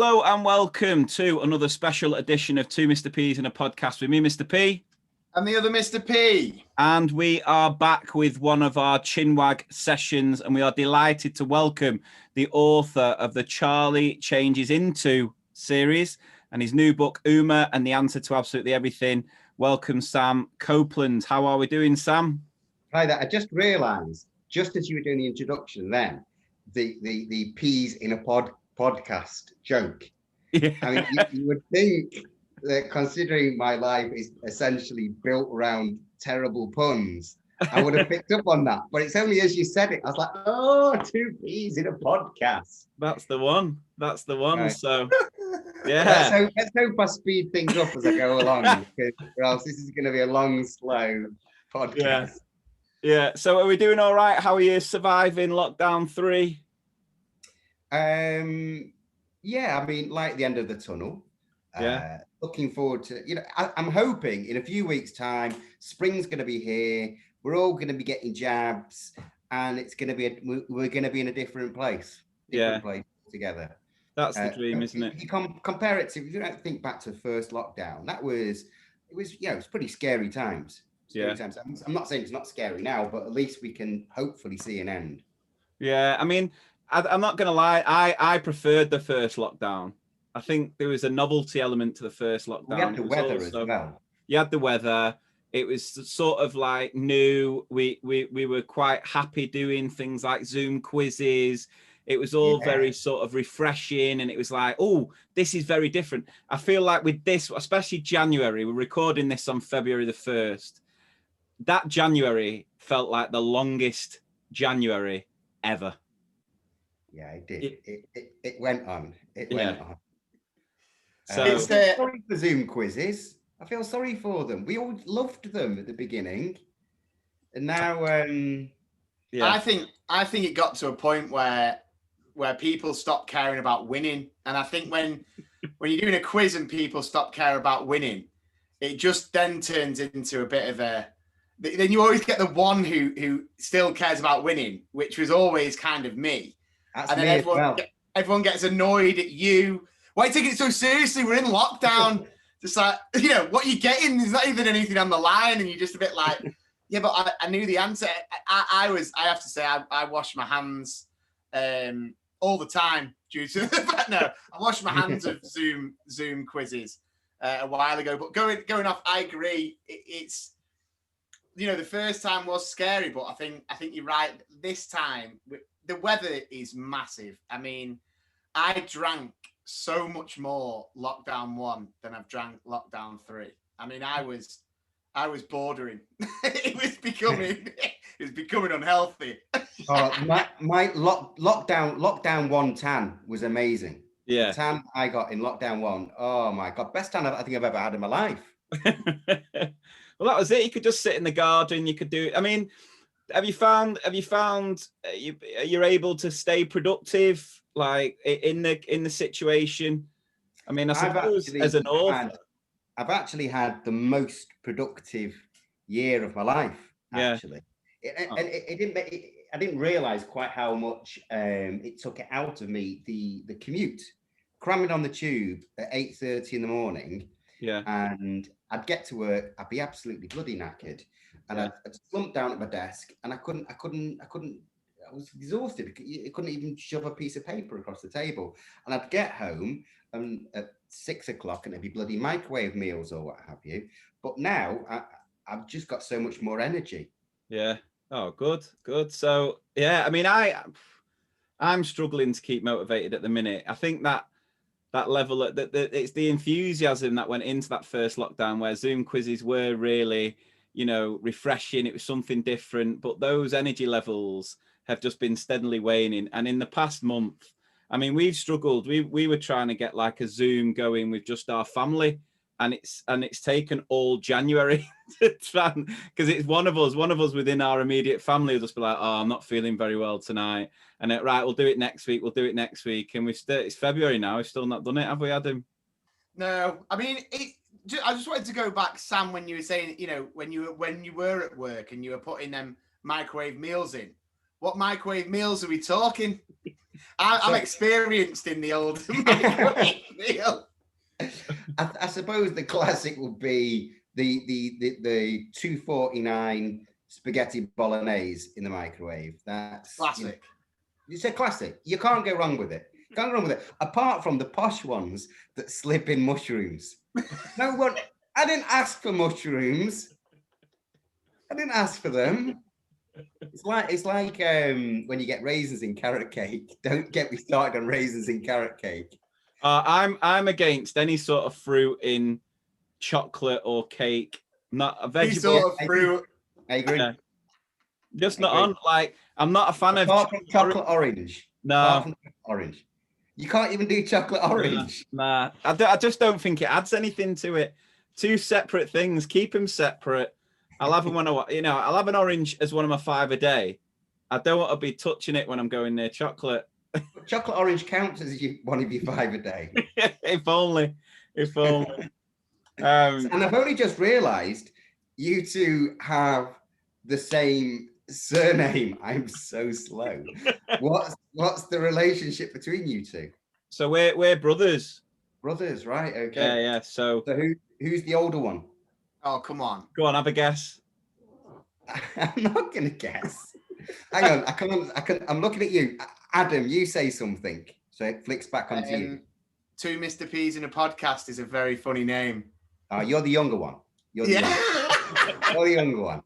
Hello and welcome to another special edition of Two Mr. P's in a Podcast with me, Mr. P. And the other Mr. P. And we are back with one of our Chinwag sessions, and we are delighted to welcome the author of the Charlie Changes Into series and his new book, Uma and the Answer to Absolutely Everything. Welcome, Sam Copeland. How are we doing, Sam? Hi there. I just realised, just as you were doing the introduction then, the P's in a podcast joke. Yeah. I mean, you would think that considering my life is essentially built around terrible puns, I would have picked up on that. But it's only as you said it, I was like, oh, 2 P's in a podcast. That's the one. That's the one. Right. So, yeah. Let's hope I speed things up as I go along, because or else this is going to be a long, slow podcast. Yeah. So are we doing all right? How are you surviving lockdown 3? Yeah, I mean, light at the end of the tunnel. Looking forward to, I'm hoping in a few weeks' time, spring's going to be here. We're all going to be getting jabs, and it's going to be we're going to be in a different place. Place together. That's the dream, isn't it? You compare it to, if you don't think back to the first lockdown, it was pretty scary times. Times. I'm not saying it's not scary now, but at least we can hopefully see an end. Yeah, I mean, I'm not going to lie. I preferred the first lockdown. I think there was a novelty element to the first lockdown. We had the weather as well. You had the weather. It was sort of like new. We were quite happy doing things like Zoom quizzes. It was all very sort of refreshing, and it was like, oh, this is very different. I feel like with this, especially January, we're recording this on February the 1st. That January felt like the longest January ever. Yeah, it did. It went on. It went on. So sorry for Zoom quizzes. I feel sorry for them. We all loved them at the beginning, and now, I think it got to a point where people stopped caring about winning, and I think when you're doing a quiz and people stop caring about winning, it just then turns into a bit of a. Then you always get the one who still cares about winning, which was always kind of me. That's and then everyone gets annoyed at you. Why are you taking it so seriously? We're in lockdown. Just like, what you're getting is not even anything on the line, and you're just a bit like, yeah, but I knew the answer. I have to say, I wash my hands all the time due to the fact, I washed my hands of Zoom quizzes a while ago. But going off, I agree. It's the first time was scary, but I think you're right. This time, the weather is massive. I mean, I drank so much more lockdown 1 than I've drank lockdown 3. I mean, I was bordering. It was becoming unhealthy. My lockdown 1 tan was amazing. Yeah, the tan I got in lockdown 1. Oh my God, best tan I think I've ever had in my life. Well, that was it. You could just sit in the garden. You could do. I mean, have you found you're able to stay productive like in the situation? I mean, I suppose as an author, I've actually had the most productive year of my life. Actually, I didn't realize quite how much it took it out of me. The commute, cramming on the tube at 8:30 in the morning. Yeah, and I'd get to work. I'd be absolutely bloody knackered, and I'd slump down at my desk, and I was exhausted. I couldn't even shove a piece of paper across the table. And I'd get home at 6 o'clock, and it'd be bloody microwave meals or what have you. But now I've just got so much more energy. Yeah. Oh, good. So yeah, I mean, I'm struggling to keep motivated at the minute. I think that level, it's the enthusiasm that went into that first lockdown where Zoom quizzes were really, refreshing. It was something different, but those energy levels have just been steadily waning. And in the past month, I mean, we've struggled. We were trying to get like a Zoom going with just our family, and it's taken all January to try, because it's one of us within our immediate family will just be like, oh, I'm not feeling very well tonight, and right, we'll do it next week, and it's February now, we've still not done it, have we, Adam? No, I mean, I just wanted to go back, Sam, when you were saying, when you were at work and you were putting them microwave meals in. What microwave meals are we talking? I'm experienced in the old microwave meal. I suppose the classic would be the $2.49 spaghetti bolognese in the microwave. That's Classic. It's a classic. You can't go wrong with it. Can't go wrong with it. Apart from the posh ones that slip in mushrooms. No one. I didn't ask for mushrooms. I didn't ask for them. It's like when you get raisins in carrot cake. Don't get me started on raisins in carrot cake. I'm against any sort of fruit in chocolate or cake. Not a vegetable. Any sort of fruit. I agree. Yeah. Just not on. Like, I'm not a fan Apart from chocolate orange. No. Apart from orange. You can't even do chocolate orange. Nah. I just don't think it adds anything to it. Two separate things. Keep them separate. I'll have them when I'll have an orange as one of my 5 a day. I don't want to be touching it when I'm going near chocolate. Chocolate orange counts as one of your 5 a day. If only. And I've only just realised you two have the same surname. I'm so slow. What's the relationship between you two? So we're brothers. Brothers, right? Okay. Yeah. So who's the older one? Oh, come on. Go on, have a guess. I'm not gonna guess. Hang on, I can't. I'm looking at you, Adam. You say something, so it flicks back onto you. 2 Mr. P's in a podcast is a very funny name. You're the younger one. You're the younger one.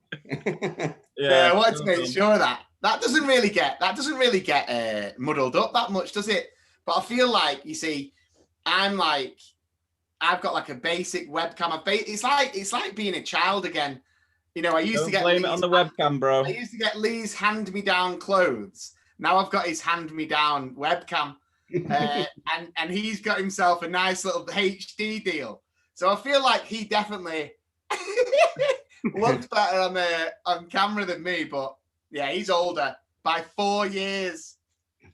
Yeah, I wanted to make sure that doesn't really get muddled up that much, does it? But I feel like, you see, I've got like a basic webcam. It's like being a child again. I used to get blame it on the webcam, bro. I used to get Lee's hand-me-down clothes. Now I've got his hand-me-down webcam, and he's got himself a nice little HD deal. So I feel like he definitely looks better on camera than me. But yeah, he's older by 4 years.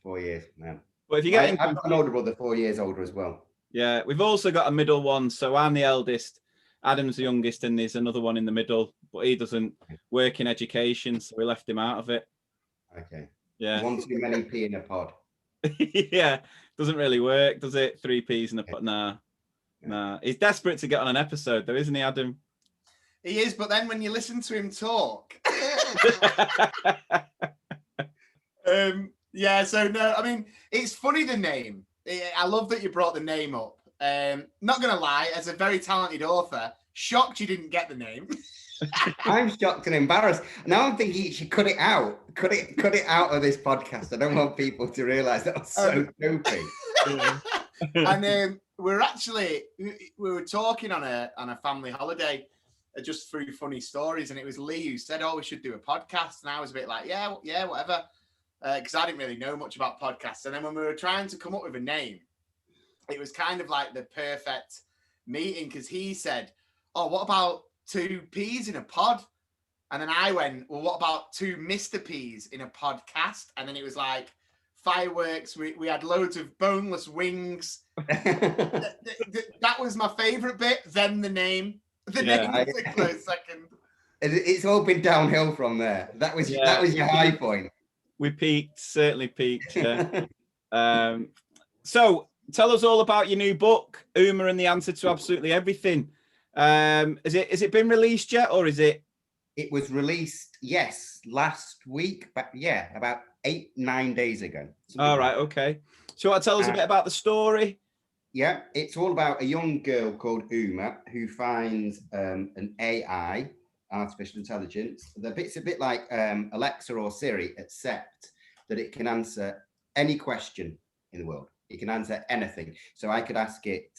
4 years, man. But if you get, I've got an older brother, 4 years older as well. Yeah, we've also got a middle one. So I'm the eldest, Adam's the youngest, and there's another one in the middle, but he doesn't work in education, so we left him out of it. Okay. Yeah. 1 too many P in a pod. Yeah, doesn't really work, does it? 3 P's in a pod. Nah. He's desperate to get on an episode, though, isn't he, Adam? He is, but then when you listen to him talk, yeah. So no, I mean, it's funny, the name. I love that you brought the name up. Not gonna lie, as a very talented author, shocked you didn't get the name. I'm shocked and embarrassed. Now I'm thinking you should cut it out. Cut it out of this podcast. I don't want people to realise that was so dopey. And we were talking on a family holiday, just through funny stories, and it was Lee who said, "Oh, we should do a podcast," and I was a bit like, "Yeah, whatever," because I didn't really know much about podcasts. And then when we were trying to come up with a name, it was kind of like the perfect meeting, because he said, "Oh, what about 2 P's in a pod?" And then I went, "Well, what about 2 Mr. P's in a podcast?" And then it was like fireworks. We had loads of boneless wings. That was my favorite bit. Then the name. Name was a close second. It's all been downhill from there. That was your high point. We certainly peaked. Yeah. So tell us all about your new book, Uma and the Answer to Absolutely Everything. Is it been released yet, or is it? It was released, yes, last week, but yeah, about 8-9 days ago. All right, okay. So you want to tell us a bit about the story? Yeah, it's all about a young girl called Uma who finds an AI, artificial intelligence. It's a bit like Alexa or Siri, except that it can answer any question in the world. It can answer anything. So I could ask it,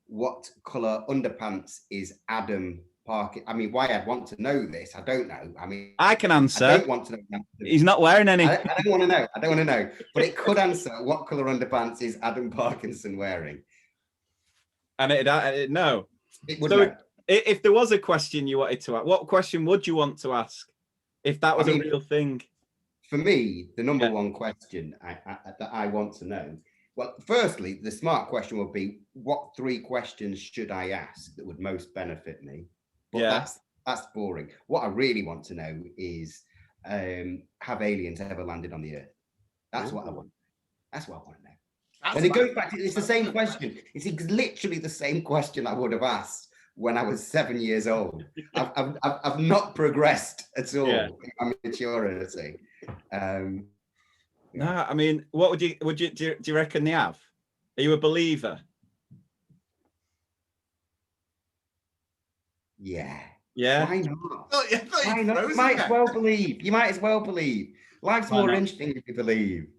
what colour underpants is Adam Parker? I mean, why I'd want to know this, I don't know. I mean, I can answer. I don't want to know. He's not wearing any. I don't want to know. I don't want to know. But it could answer, what colour underpants is Adam Parkinson wearing? And it no. It would so know. If there was a question you wanted to ask, what question would you want to ask if that was a real thing? For me, the number one question that I want to know, well, firstly, the smart question would be, what 3 questions should I ask that would most benefit me? But that's boring. What I really want to know is, have aliens ever landed on the Earth? That's what I want. That's what I want to know. That's And it my- goes back to, it's the same question. It's literally the same question I would have asked when I was 7 years old. I've not progressed at all Yeah. in my maturity. No, I mean, what would you do you reckon they have? Are you a believer? Yeah. Yeah. Why not? I thought Why you'd not? You frozen might as then. well believe. You might as well believe. Life's Why more not? interesting if you believe.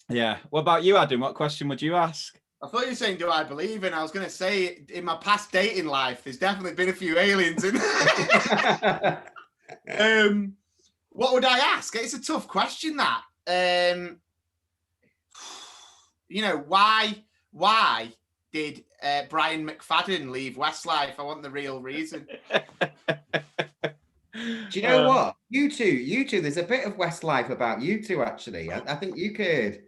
Yeah. What about you, Adam? What question would you ask? I thought you were saying, do I believe? And I was going to say, in my past dating life, there's definitely been a few aliens in there. What would I ask? It's a tough question, that. You know, why did Brian McFadden leave Westlife? I want the real reason. Do you know what? You two, there's a bit of Westlife about you two, actually. I think you could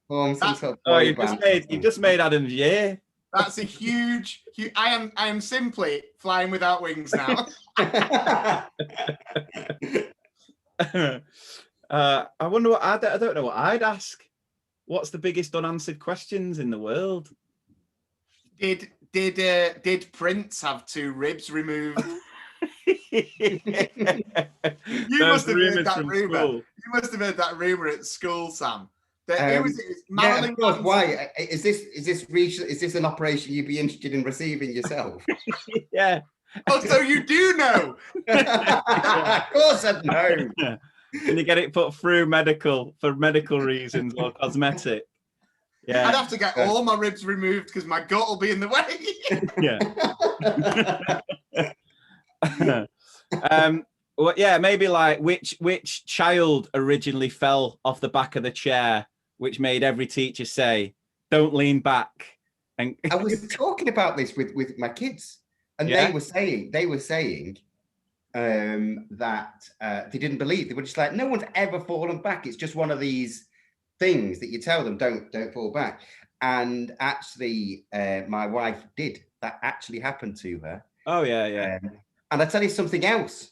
form some sort of boy band. You've just made Adam's year. That's a huge. I am simply flying without wings now. I wonder what I don't know what I'd ask. What's the biggest unanswered questions in the world? Did Prince have 2 ribs removed? You must have heard that rumor. You must have heard that rumor at school, Sam. That it was yeah, of course. Why is this an operation you'd be interested in receiving yourself? Yeah. Oh, so you do know? Of course, I'd know. Can you get it put through for medical reasons or cosmetic? Yeah. I'd have to get all my ribs removed because my gut will be in the way. Yeah. Well, yeah, maybe like which child originally fell off the back of the chair, which made every teacher say, "Don't lean back." And I was talking about this with my kids, and Yeah. they were saying that they didn't believe. They were just like, no one's ever fallen back. It's just one of these things that you tell them, don't fall back. And actually, my wife did. That actually happened to her. Oh yeah. And I tell you something else.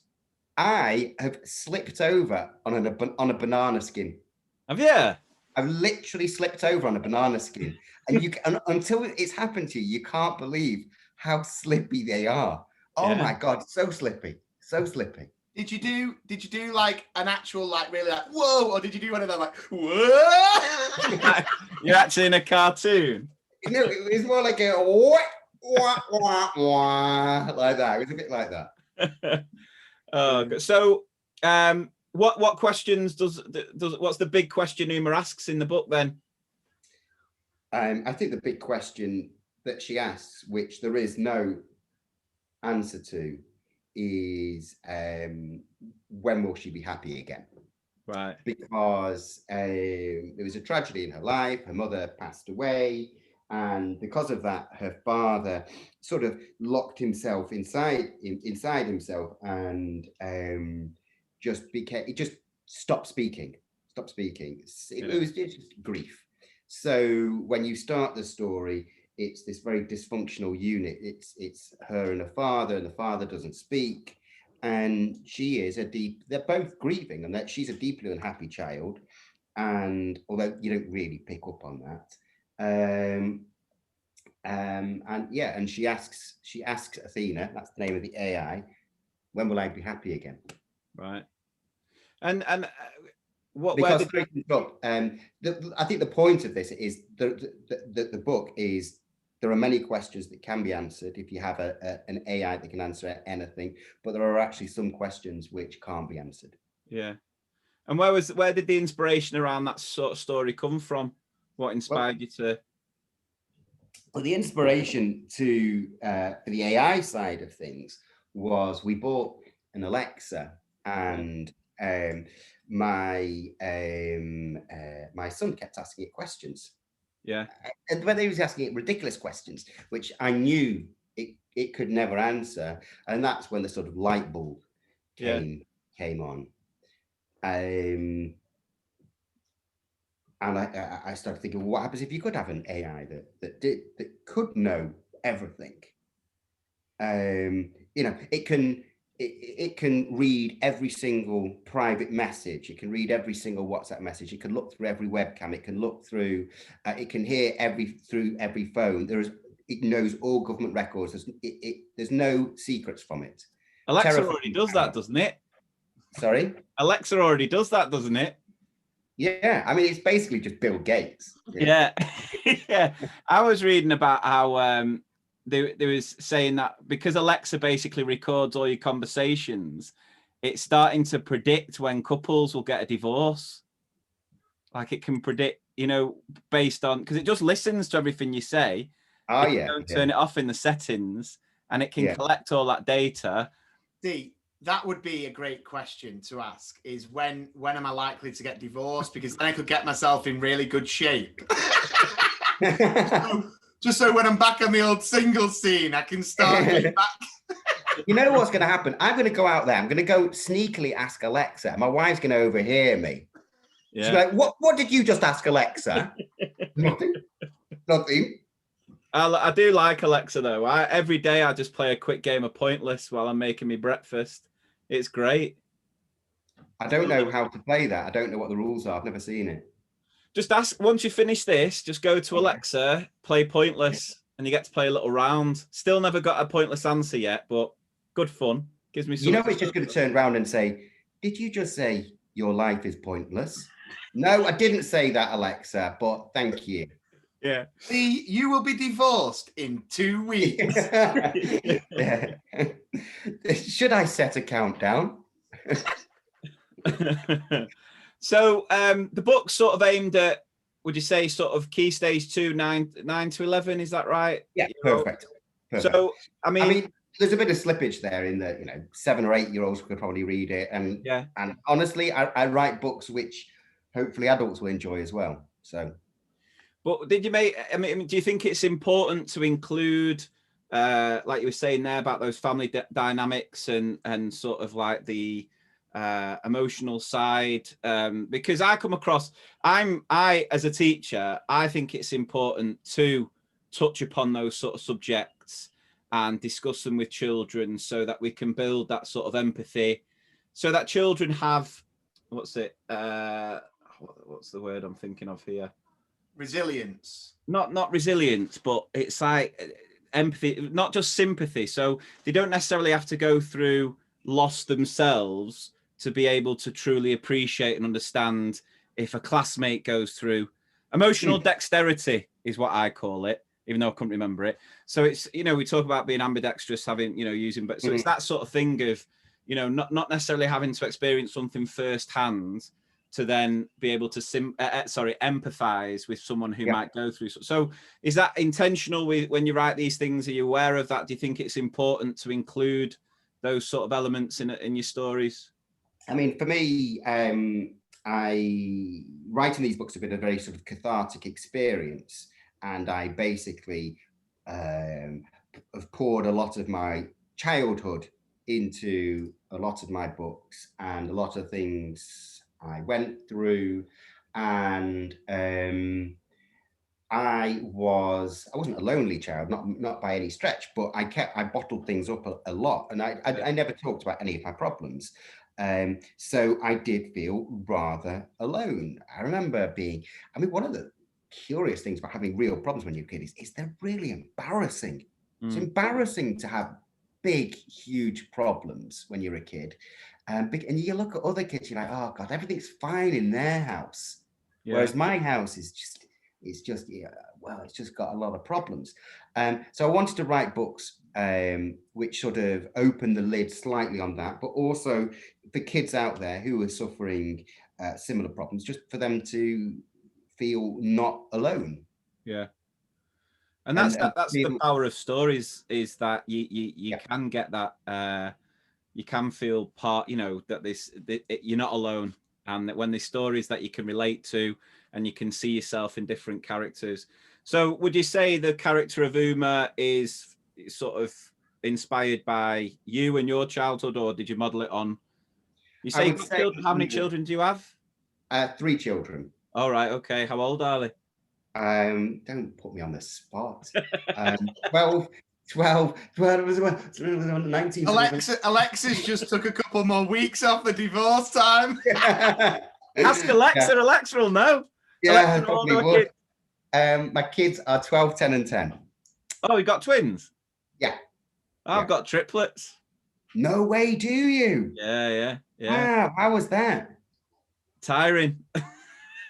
I have slipped over on a banana skin. Have you? I've literally slipped over on a banana skin, and until it's happened to you, you can't believe how slippy they are. Oh Yeah. my God, so slippy, so slippy. Did you do like an actual like really like whoa, or did you do one of them like whoa? You're actually in a cartoon. No, it was more like a wah, wah, wah, like that. It was a bit like that. So what questions does what's the big question Uma asks in the book then? I think the big question that she asks, which there is no answer to, is when will she be happy again? Right. Because there was a tragedy in her life. Her mother passed away, and because of that, her father sort of locked himself inside himself, and just stopped speaking. It was just grief. So when you start the story, it's this very dysfunctional unit. It's her and her father, and the father doesn't speak, and they're both grieving, and that she's a deeply unhappy child. And although you don't really pick up on that, and she asks Athena, that's the name of the AI, when will I be happy again? Right. And what? Because I think the point of this is the book is there are many questions that can be answered if you have an AI that can answer anything, but there are actually some questions which can't be answered. Yeah. And where did the inspiration around that sort of story come from? What inspired you to? Well, the inspiration for the AI side of things was we bought an Alexa, and my son kept asking it questions. Yeah. And whether he was asking it ridiculous questions, which I knew it could never answer, and that's when the sort of light bulb came on. And I started thinking, well, what happens if you could have an AI that could know everything? It can it can read every single private message. It can read every single WhatsApp message. It can look through every webcam. It can look through. It can hear through every phone. It knows all government records. There's no secrets from it. Alexa already does that, doesn't it? Sorry? Alexa already does that, doesn't it? Yeah, I mean, it's basically just Bill Gates. Yeah. Yeah. I was reading about how they was saying that because Alexa basically records all your conversations, it's starting to predict when couples will get a divorce. Like it can predict, based on, because it just listens to everything you say. Oh, yeah. Don't turn it off in the settings, and it can collect all that data. That would be a great question to ask, is when am I likely to get divorced? Because then I could get myself in really good shape. Just so when I'm back on the old single scene, I can start getting back. You know what's going to happen? I'm going to go out there. I'm going to go sneakily ask Alexa. My wife's going to overhear me. Yeah. She'll be like, what did you just ask Alexa? Nothing. I do like Alexa, though. Every day I just play a quick game of Pointless while I'm making me breakfast. It's great. I don't know how to play that. I don't know what the rules are. I've never seen it. Just ask, once you finish this, just go to Alexa, play Pointless, and you get to play a little round. Still never got a pointless answer yet, but good fun. Gives me some. It's just going to turn around and say, did you just say your life is pointless? No, I didn't say that, Alexa, but thank you. Yeah. See, you will be divorced in 2 weeks. Should I set a countdown? So the book's sort of aimed at, would you say, sort of key stage 2, 9 to 11? Is that right? Yeah, perfect. So, I mean, there's a bit of slippage there in that, 7 or 8 year olds could probably read it. And honestly, I write books which hopefully adults will enjoy as well. So. But do you think it's important to include, like you were saying there about those family dynamics and sort of like the emotional side? Because I come across, I as a teacher, I think it's important to touch upon those sort of subjects and discuss them with children so that we can build that sort of empathy, so that children have, what's the word I'm thinking of here? Resilience. Not resilience, but it's like empathy, not just sympathy. So they don't necessarily have to go through loss themselves to be able to truly appreciate and understand if a classmate goes through. Emotional dexterity is what I call it, even though I couldn't remember it. So it's, we talk about being ambidextrous, having, using, but so it's that sort of thing of, not necessarily having to experience something firsthand to then be able to empathize with someone who might go through. So is that intentional when you write these things? Are you aware of that? Do you think it's important to include those sort of elements in your stories? I mean, for me, writing these books have been a very sort of cathartic experience. And I basically have poured a lot of my childhood into a lot of my books and a lot of things I went through, and I wasn't a lonely child, not by any stretch, but I bottled things up a lot, and I never talked about any of my problems. So I did feel rather alone. I remember one of the curious things about having real problems when you're a kid is they're really embarrassing. It's embarrassing to have big, huge problems when you're a kid. And you look at other kids, you're like, oh God, everything's fine in their house. Yeah. Whereas my house is just it's just got a lot of problems. So I wanted to write books which sort of open the lid slightly on that, but also for kids out there who are suffering similar problems, just for them to feel not alone. Yeah. And that's the power of stories, is that you can get that, you can feel part, that you're not alone. And that when there's stories that you can relate to and you can see yourself in different characters. So would you say the character of Uma is sort of inspired by you and your childhood, or did you model it on? You say how many children do you have? 3 children. All right. Okay. How old are they? Don't put me on the spot. 12, 12, it was 19. Alexa's just took a couple more weeks off the divorce time. Ask Alexa. Alexa will know. Yeah, Alexa, probably would. My kids are 12, 10, and 10. Oh, you got twins? Yeah. I've got triplets. No way, do you? Yeah. Wow, how was that? Tiring.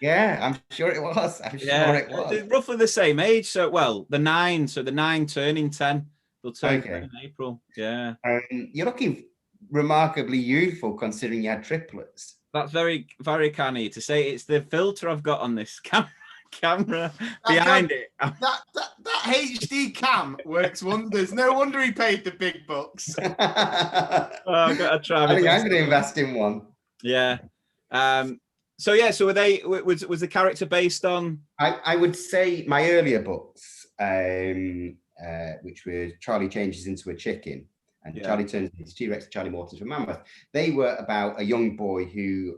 Yeah, I'm sure it was. They're roughly the same age. So, well, the 9 turning 10. They'll turn 10 in April. Yeah. You're looking remarkably youthful considering you had triplets. That's very, very canny to say. It's the filter I've got on this camera behind it. That HD cam works wonders. No wonder he paid the big bucks. I've got to try. I think I'm going to invest in one. Yeah. So were they? Was the character based on? I would say my earlier books, which were Charlie Changes into a Chicken and Charlie Turns into T-Rex, Charlie Morton's from Mammoth. They were about a young boy who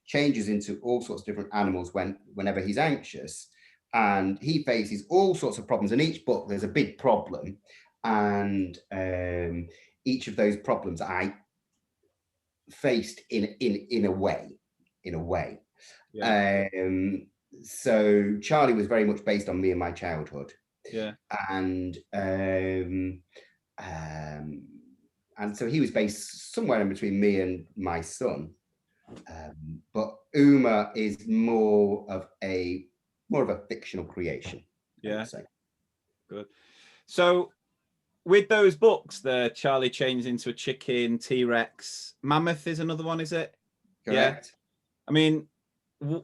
changes into all sorts of different animals whenever he's anxious, and he faces all sorts of problems. In each book, there's a big problem, and each of those problems I faced in a way. Yeah. So Charlie was very much based on me and my childhood. Yeah. And so he was based somewhere in between me and my son. But Uma is more of a fictional creation. Yeah. Good. So with those books, the Charlie Changes into a Chicken, T-Rex, Mammoth is another one, is it? Correct. Yeah. I mean,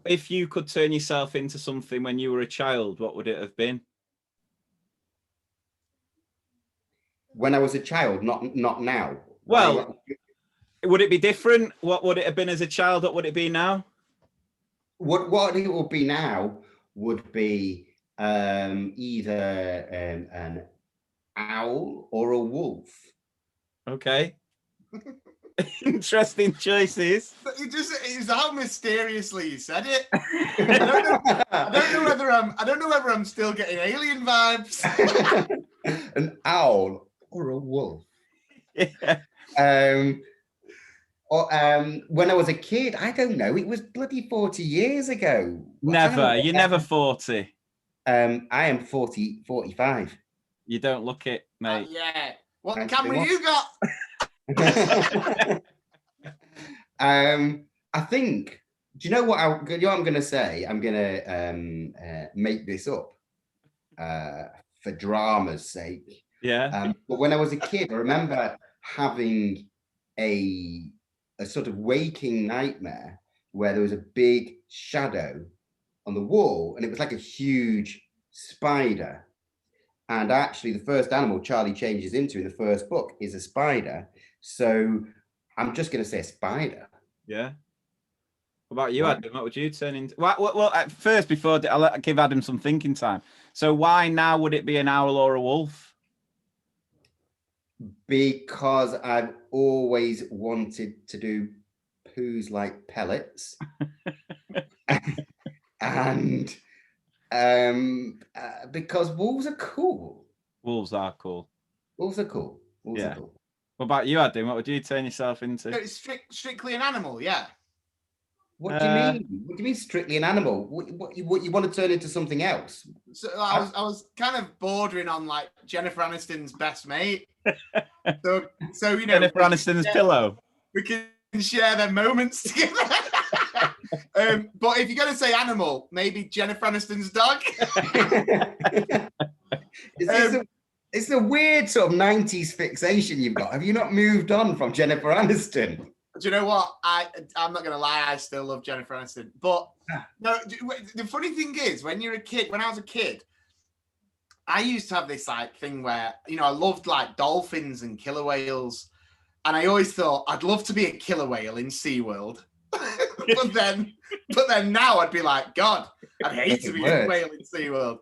if you could turn yourself into something when you were a child, what would it have been? When I was a child, not now. Well, would it be different? What would it have been as a child? What would it be now? What it would be now would be either an owl or a wolf. Okay. Interesting choices. It's how mysteriously you said it. I don't know whether I'm still getting alien vibes. An owl or a wolf. Yeah. When I was a kid, I don't know. It was bloody 40 years ago. Never. You're never 40. I am 45. You don't look it, mate. Yeah. What camera you got? I think. Do you know what I'm going to say? I'm going to make this up for drama's sake. Yeah. But when I was a kid, I remember having a sort of waking nightmare where there was a big shadow on the wall, and it was like a huge spider. And actually, the first animal Charlie changes into in the first book is a spider. So I'm just going to say a spider. Yeah. What about you, Adam? What would you turn into? Well, first, before I'll give Adam some thinking time. So why now would it be an owl or a wolf? Because I've always wanted to do poos like pellets. And because wolves are cool. Wolves are cool. Wolves are cool. What about you, Adam? What would you turn yourself into? It's strictly an animal, yeah. What do you mean? What do you mean strictly an animal? What you want to turn into something else? So I was kind of bordering on like Jennifer Aniston's best mate. So you know, Jennifer Aniston's pillow. We can share their moments together. But if you're going to say animal, maybe Jennifer Aniston's dog. It's a weird sort of 90s fixation you've got. Have you not moved on from Jennifer Aniston? Do you know what? I'm not going to lie. I still love Jennifer Aniston. But no, the funny thing is, when I was a kid, I used to have this like thing where, you know, I loved like dolphins and killer whales. And I always thought I'd love to be a killer whale in SeaWorld. but then now I'd be like, God, I'd hate to be a whale in SeaWorld.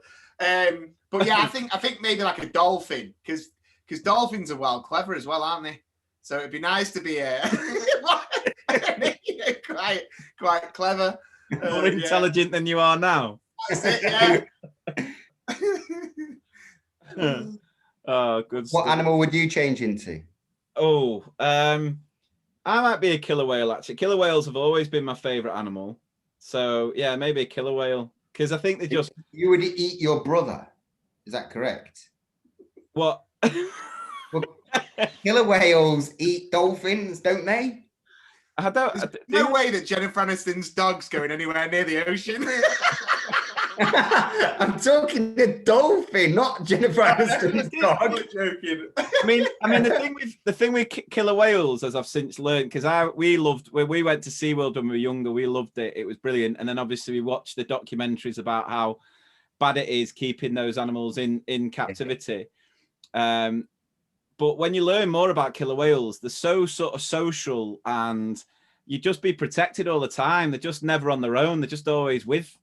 But yeah, I think maybe like a dolphin, because dolphins are well clever as well, aren't they? So it'd be nice to be quite clever. More intelligent than you are now. That's it, yeah. Oh, good What stuff. animal would you change into? Oh, I might be a killer whale, actually. Killer whales have always been my favorite animal. So, yeah, maybe a killer whale. Because I think they just... You would eat your brother. Is that correct? What? Well, killer whales eat dolphins, don't they? I don't... There's no way that Jennifer Aniston's dog's going anywhere near the ocean. I'm talking the dolphin, not Jennifer Aniston's dog. I'm joking. I mean, the thing with killer whales, as I've since learned, because we loved when we went to SeaWorld when we were younger, we loved it. It was brilliant. And then obviously we watched the documentaries about how bad it is keeping those animals in captivity. But when you learn more about killer whales, they're so sort of social, and you just be protected all the time. They're just never on their own. They're just always with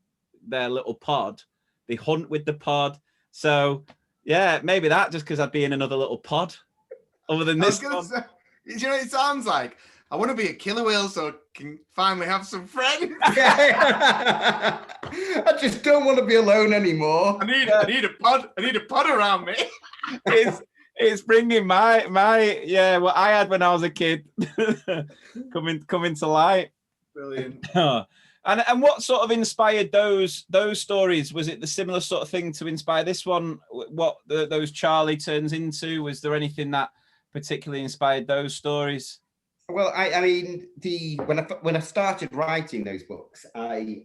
their little pod. They hunt with the pod. So yeah, maybe that, just because I'd be in another little pod. Other than this one. Say, you know what it sounds like? I want to be a killer whale so I can finally have some friends. I just don't want to be alone anymore. I need a pod. I need a pod around me. It's bringing my what I had when I was a kid coming to light. Brilliant. And what sort of inspired those stories? Was it the similar sort of thing to inspire this one? What those Charlie turns into? Was there anything that particularly inspired those stories? Well, I mean, when I started writing those books, I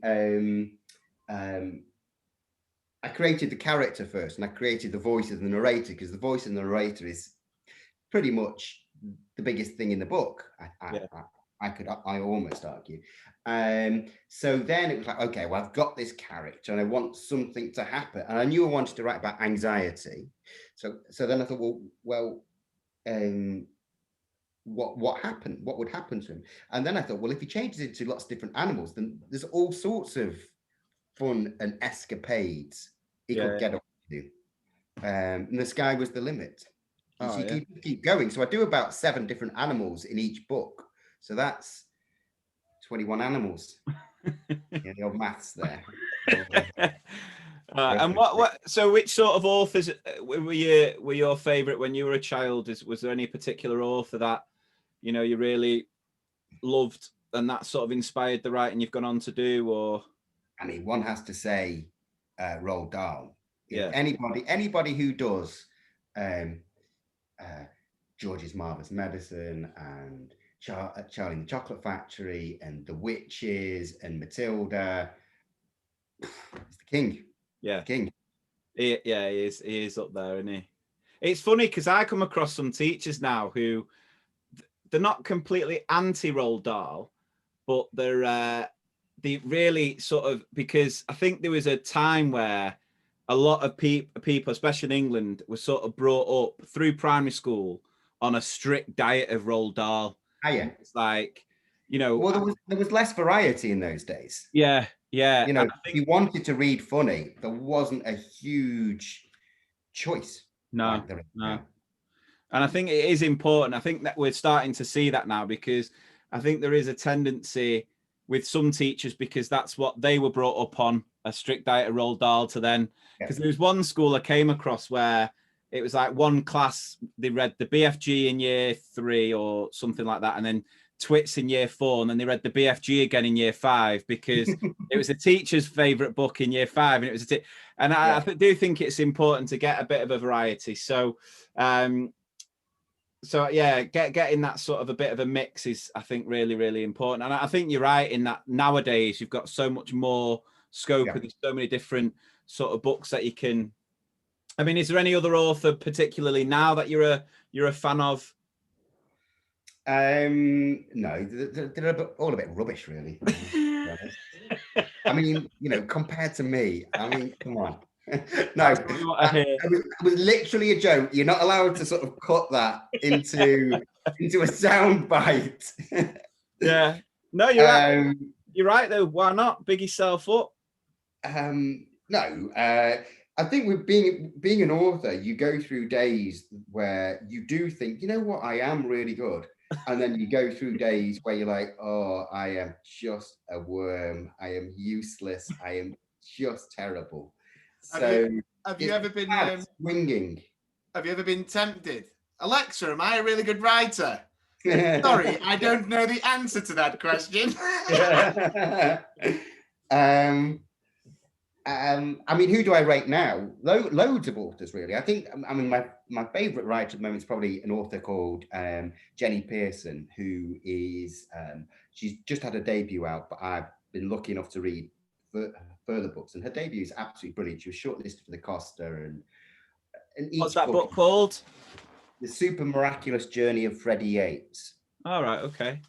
created the character first, and I created the voice of the narrator, because the voice of the narrator is pretty much the biggest thing in the book. I almost argue. So then it was like, okay, well, I've got this character and I want something to happen, and I knew I wanted to write about anxiety. So then I thought, well, what happened? What would happen to him? And then I thought, well, if he changes it to lots of different animals, then there's all sorts of fun and escapades he could get up to. And the sky was the limit. So you keep going. So I do about 7 different animals in each book. So that's 21 animals. The old maths there. And so which sort of authors were your favorite when you were a child? Was there any particular author that you really loved and that sort of inspired the writing you've gone on to do? Or I mean, one has to say Roald Dahl. Yeah. Anybody who does George's Marvelous Medicine and Charlie and the Chocolate Factory and The Witches and Matilda, it's the king. Yeah, the king. He is up there, isn't he? It's funny because I come across some teachers now who they're not completely anti Roald Dahl, but they really sort of, because I think there was a time where a lot of people, especially in England, were sort of brought up through primary school on a strict diet of Roald Dahl. Oh, yeah. It's like, well, there was less variety in those days. Yeah. If you wanted to read funny, there wasn't a huge choice. No. And I think it is important. I think that we're starting to see that now, because I think there is a tendency with some teachers, because that's what they were brought up on, a strict diet of Roald Dahl, to then, because there was one school I came across where it was like one class, they read the BFG in year 3 or something like that, and then Twits in year 4, and then they read the BFG again in year 5, because it was a teacher's favorite book in year 5, and it was I do think it's important to get a bit of a variety. So getting that sort of a bit of a mix is, I think, really, really important. And I think you're right in that nowadays you've got so much more scope, and there's so many different sort of books that you can. I mean, is there any other author particularly now that you're a fan of? No, they're all a bit rubbish, really. I mean, compared to me, I mean, come on. No, it was literally a joke. You're not allowed to sort of cut that into a sound bite. Yeah. No, you're right. You're right, though. Why not? Big yourself up. No, I think with being an author, you go through days where you do think, you know what, I am really good. And then you go through days where you're like, oh, I am just a worm. I am useless. I am just terrible. So have you ever been swinging? Have you ever been tempted? Alexa, am I a really good writer? Sorry, I don't know the answer to that question. I mean, who do I rate now? Loads of authors, really. I think, I mean, my favourite writer at the moment is probably an author called Jenny Pearson, who is, she's just had a debut out, but I've been lucky enough to read further books, and her debut is absolutely brilliant. She was shortlisted for the Costa, and each What's that book called? The Super Miraculous Journey of Freddie Yates. All right, okay.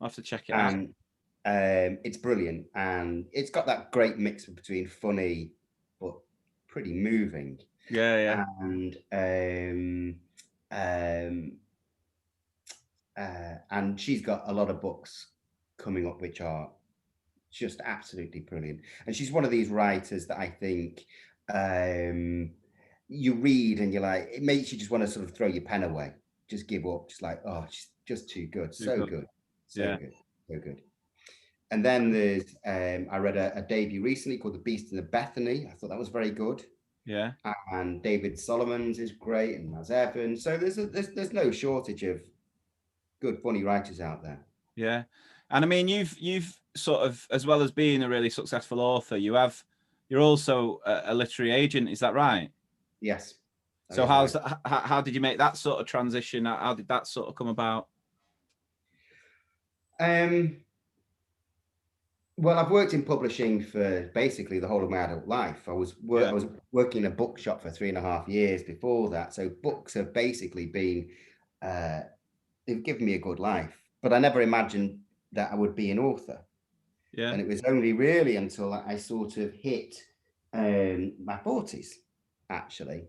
I'll have to check it out. It's brilliant, and it's got that great mix between funny but pretty moving. Yeah. And she's got a lot of books coming up which are just absolutely brilliant. And she's one of these writers that I think you read and you're like, it makes you just want to sort of throw your pen away, just give up, just like, oh, she's just too good, so good. And then there's I read a debut recently called The Beast and the Bethany. I thought that was very good. Yeah. And David Solomon's is great, and Naz Evans. So there's no shortage of good, funny writers out there. Yeah. And I mean, you've sort of, as well as being a really successful author, you're also a literary agent. Is that right? Yes. So how did you make that sort of transition? How did that sort of come about? Well, I've worked in publishing for basically the whole of my adult life. I was working in a bookshop for 3.5 years before that. So books have basically been, they've given me a good life, but I never imagined that I would be an author. Yeah. And it was only really until I sort of hit my 40s, actually.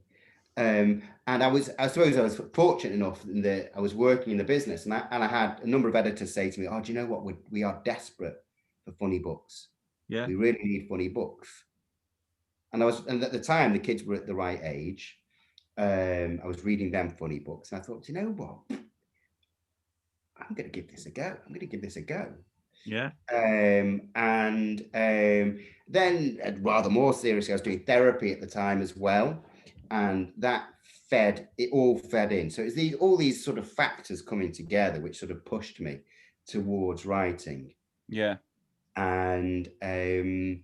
And I suppose I was fortunate enough that I was working in the business, and I had a number of editors say to me, "Oh, do you know what? We are desperate for funny books. Yeah, we really need funny books." And at the time the kids were at the right age. I was reading them funny books, and I thought, you know what? I'm going to give this a go. Yeah. Then rather more seriously, I was doing therapy at the time as well. And that all fed in. So it's all these sort of factors coming together, which sort of pushed me towards writing. Yeah. And I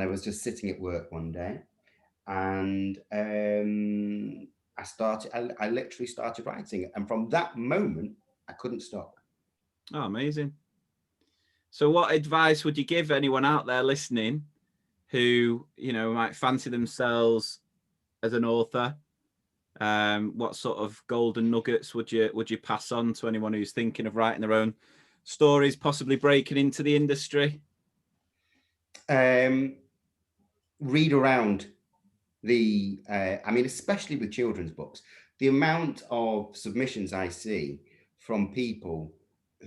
was just sitting at work one day, and I literally started writing. And from that moment, I couldn't stop. Oh, amazing. So what advice would you give anyone out there listening who, might fancy themselves as an author? What sort of golden nuggets would you pass on to anyone who's thinking of writing their own stories, possibly breaking into the industry? Read around especially with children's books, the amount of submissions I see from people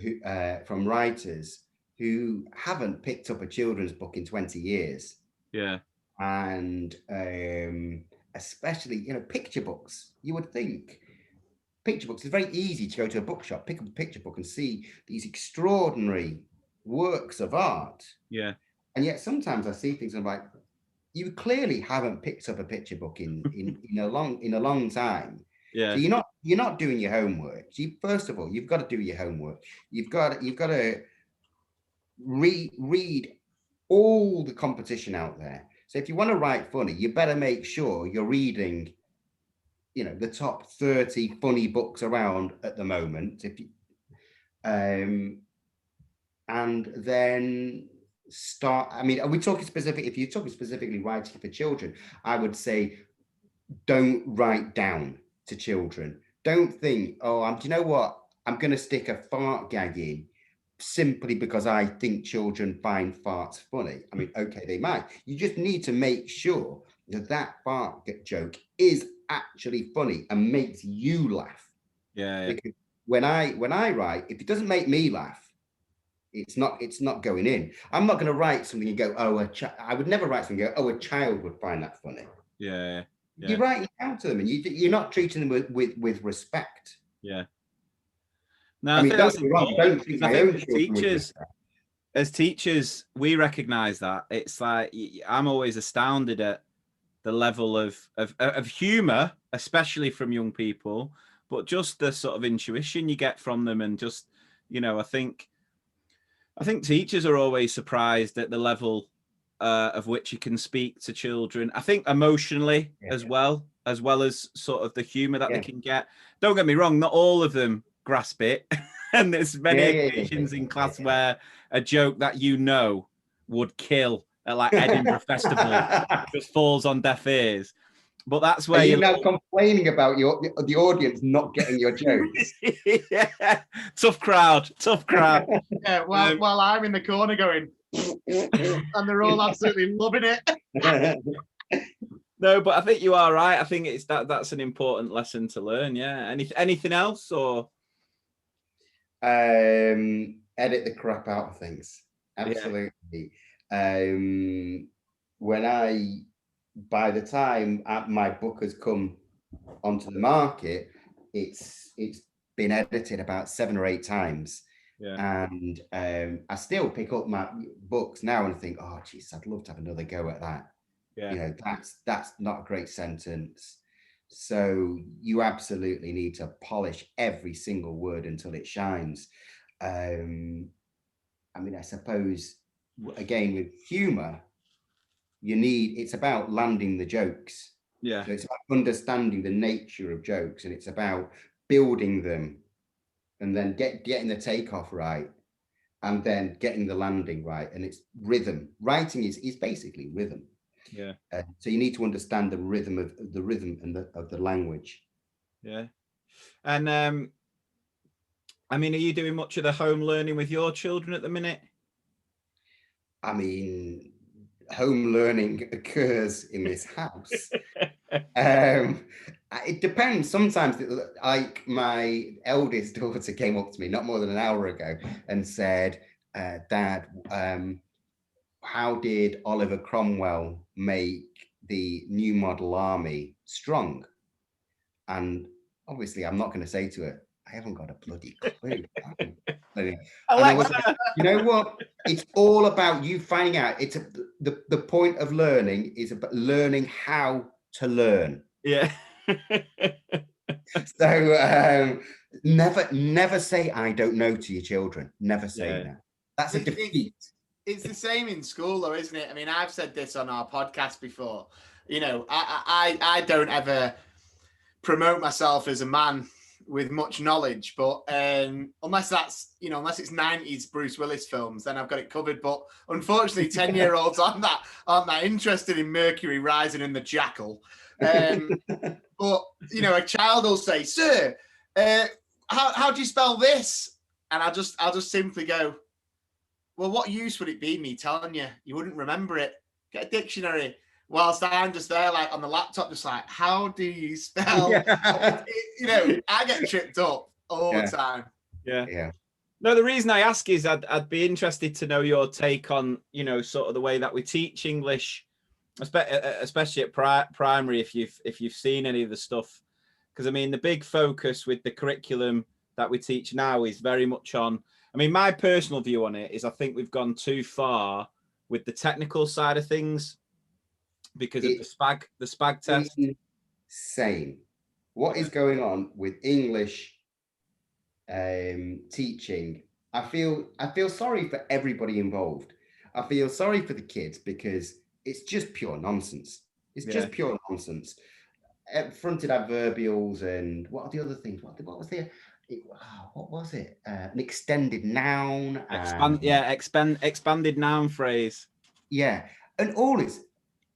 who, from writers who haven't picked up a children's book in 20 years. Yeah. And especially, picture books. You would think picture books, it's very easy to go to a bookshop, pick up a picture book and see these extraordinary works of art. Yeah. And yet sometimes I see things and I'm like, you clearly haven't picked up a picture book in a long time. Yeah. So you're not doing your homework. First of all, you've got to do your homework. You've got to read all the competition out there. So if you want to write funny, you better make sure you're reading, the top 30 funny books around at the moment. And then start. I mean, are we talking specific? If you're talking specifically writing for children, I would say don't write down to children. Don't think, do you know what? I'm going to stick a fart gag in simply because I think children find farts funny. I mean, okay, they might. You just need to make sure that fart joke is actually funny and makes you laugh. Yeah. Because when I write, if it doesn't make me laugh, it's not going in. I'm not going to write something and go, I would never write something and go, a child would find that funny. Yeah. You're writing it down to them, and you're not treating them with respect. Yeah. No, I mean, don't treat my own children as teachers, we recognize that. It's like I'm always astounded at the level of humor especially from young people, but just the sort of intuition you get from them, and just, I think teachers are always surprised at the level of which you can speak to children. I think emotionally as well as sort of the humor that they can get. Don't get me wrong, not all of them grasp it. And there's many occasions in class where a joke that would kill at like Edinburgh Festival just falls on deaf ears. But that's where you're now complaining about the audience not getting your jokes. Yeah. Tough crowd. Yeah, while I'm in the corner going, and they're all absolutely loving it. No, but I think you are right. I think it's that's an important lesson to learn. Yeah. Anything else, or edit the crap out of things? Absolutely. Yeah. By the time my book has come onto the market, it's been edited about 7 or 8 times. Yeah. And I still pick up my books now and think, oh geez, I'd love to have another go at that. Yeah. That's not a great sentence. So you absolutely need to polish every single word until it shines. I mean, I suppose again with humor, it's about landing the jokes. Yeah. So it's about understanding the nature of jokes, and it's about building them, and then getting the takeoff right, and then getting the landing right. And it's rhythm. Writing is basically rhythm. Yeah. So you need to understand the rhythm of the language. Yeah. And I mean, are you doing much of the home learning with your children at the minute? I mean, home learning occurs in this house. It depends. Sometimes, like my eldest daughter came up to me not more than an hour ago and said, Dad, how did Oliver Cromwell make the new model army strong? And obviously I'm not going to say to her, I haven't got a bloody clue. You know what? It's all about you finding out. It's the point of learning is about learning how to learn. Yeah. So never say I don't know to your children. Never say that. That's a defeat. It's the same in school, though, isn't it? I mean, I've said this on our podcast before. I don't ever promote myself as a man with much knowledge, but unless it's 90s Bruce Willis films, then I've got it covered. But unfortunately, 10-year-olds aren't that interested in Mercury Rising and the Jackal. But a child will say, "Sir, how do you spell this?" And I'll just simply go, "Well, what use would it be me telling you? You wouldn't remember it. Get a dictionary." Whilst I'm just there, like on the laptop, just like, how do you spell? Yeah. I get tripped up all the time. Yeah. No, the reason I ask is I'd be interested to know your take on, sort of the way that we teach English, especially at primary, if you've seen any of the stuff. Because I mean, the big focus with the curriculum that we teach now is very much on. I mean, my personal view on it is I think we've gone too far with the technical side of things. Because of the SPAG test. Insane. What is going on with English teaching? I feel sorry for everybody involved. I feel sorry for the kids because it's just pure nonsense. It's just pure nonsense. Fronted adverbials and what are the other things? What was it? An extended noun. Expanded noun phrase. Yeah, and all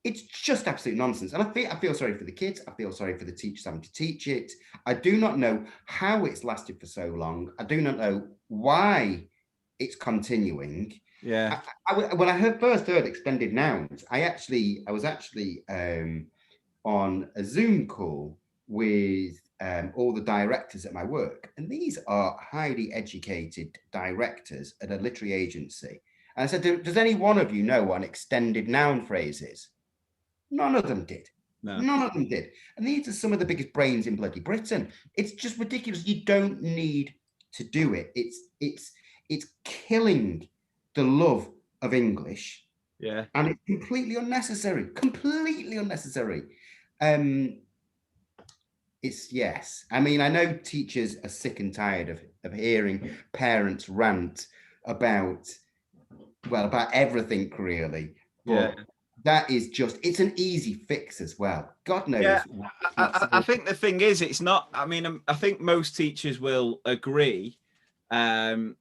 it's just absolute nonsense. And I feel sorry for the kids. I feel sorry for the teachers having to teach it. I do not know how it's lasted for so long. I do not know why it's continuing. Yeah. When I first heard extended nouns, I was actually on a Zoom call with all the directors at my work. And these are highly educated directors at a literary agency. And I said, does any one of you know what an extended noun phrase is? None of them did. No. None of them did. And these are some of the biggest brains in bloody Britain. It's just ridiculous. You don't need to do it. It's killing the love of English. Yeah. And it's completely unnecessary. Completely unnecessary. It's yes. I mean, I know teachers are sick and tired of hearing parents rant about, well, about everything really. But that is just, it's an easy fix as well. God knows. Yeah, what I think the thing is, it's not, I mean, I think most teachers will agree. And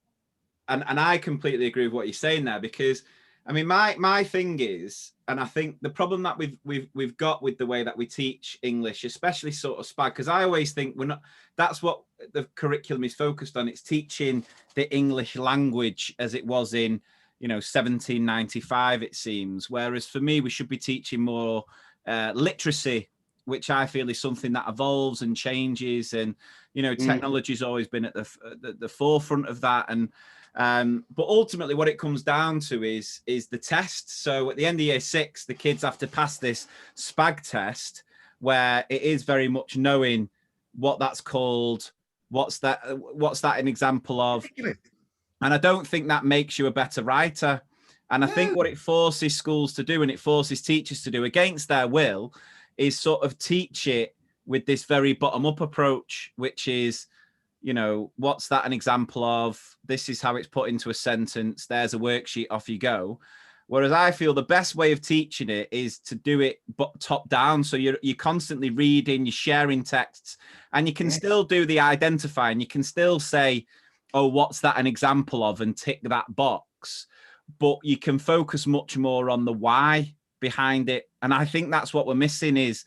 I completely agree with what you're saying there, because I mean, my thing is, and I think the problem that we've got with the way that we teach English, especially sort of SPAG, because I always think we're not, that's what the curriculum is focused on. It's teaching the English language as it was in, 1795, it seems. Whereas for me, we should be teaching more literacy, which I feel is something that evolves and changes. And, technology's always been at the forefront of that. And, but ultimately what it comes down to is the test. So at the end of year 6, the kids have to pass this SPAG test, where it is very much knowing what that's called, what's that an example of. And I don't think that makes you a better writer. And I think what it forces schools to do, and it forces teachers to do against their will, is sort of teach it with this very bottom-up approach, which is, what's that an example of? This is how it's put into a sentence. There's a worksheet, off you go. Whereas I feel the best way of teaching it is to do it top down. So you're constantly reading, you're sharing texts, and you can still do the identifying. You can still say, oh, what's that an example of, and tick that box. But you can focus much more on the why behind it. And I think that's what we're missing is,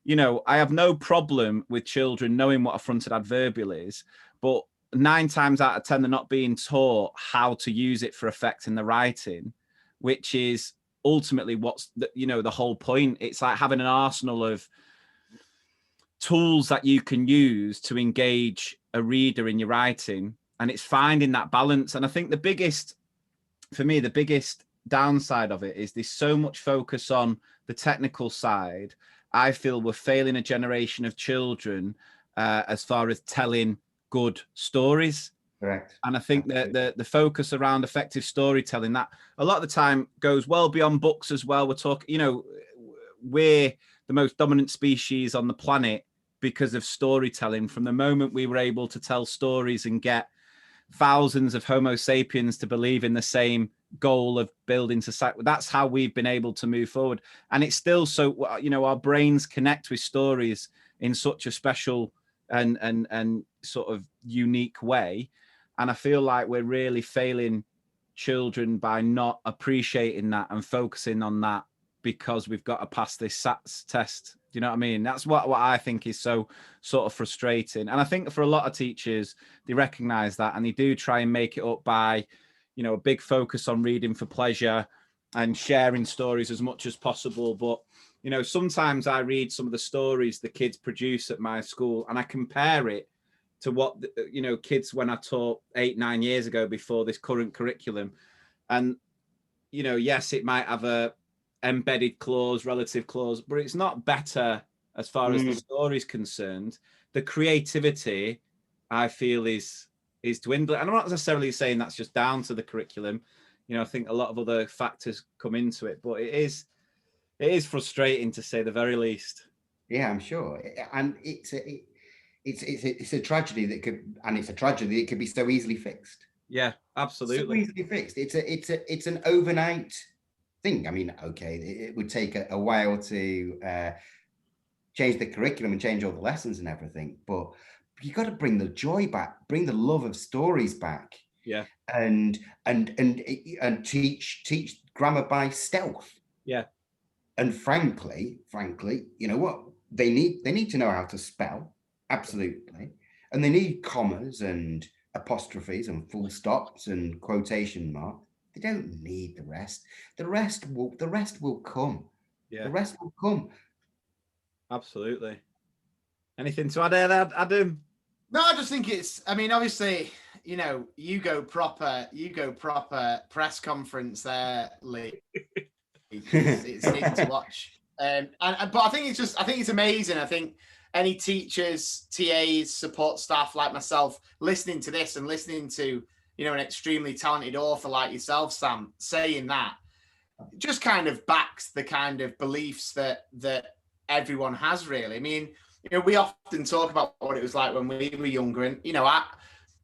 I have no problem with children knowing what a fronted adverbial is, but 9 times out of 10, they're not being taught how to use it for effect in the writing, which is ultimately what's the whole point. It's like having an arsenal of tools that you can use to engage a reader in your writing. And it's finding that balance. And I think for me, the biggest downside of it is there's so much focus on the technical side. I feel we're failing a generation of children as far as telling good stories. Correct. And I think that the focus around effective storytelling, that a lot of the time goes well beyond books as well. We're talking, we're the most dominant species on the planet because of storytelling. From the moment we were able to tell stories and get thousands of Homo sapiens to believe in the same goal of building society, that's how we've been able to move forward. And it's still so, our brains connect with stories in such a special and sort of unique way. And I feel like we're really failing children by not appreciating that and focusing on that, because we've got to pass this SATs test. Do you know what I mean? That's what I think is so sort of frustrating. And I think for a lot of teachers, they recognize that and they do try and make it up by, a big focus on reading for pleasure and sharing stories as much as possible. But, sometimes I read some of the stories the kids produce at my school and I compare it to what, kids when I taught 8-9 years ago before this current curriculum. And, yes, it might have a embedded clause, relative clause, but it's not better as far as the story is concerned. The creativity, I feel, is dwindling. And I'm not necessarily saying that's just down to the curriculum. I think a lot of other factors come into it, but it is frustrating to say the very least. Yeah, I'm sure. And it's a tragedy it could be so easily fixed. Yeah, absolutely. So easily fixed. It's an overnight thing. I mean, okay, it would take a while to change the curriculum and change all the lessons and everything, but you got to bring the joy back, bring the love of stories back. Yeah. And teach grammar by stealth. Yeah. And frankly, you know what? They need to know how to spell, absolutely. And they need commas and apostrophes and full stops and quotation marks. They don't need the rest. The rest will come. Yeah. The rest will come. Absolutely. Anything to add there, Adam? No, I just think obviously, you go proper press conference there, Lee. It's neat to watch. But I think it's amazing. I think any teachers, TAs, support staff like myself listening to this and listening to, an extremely talented author like yourself, Sam, saying that just kind of backs the kind of beliefs that everyone has, really. I mean, You know, we often talk about what it was like when we were younger, and you know,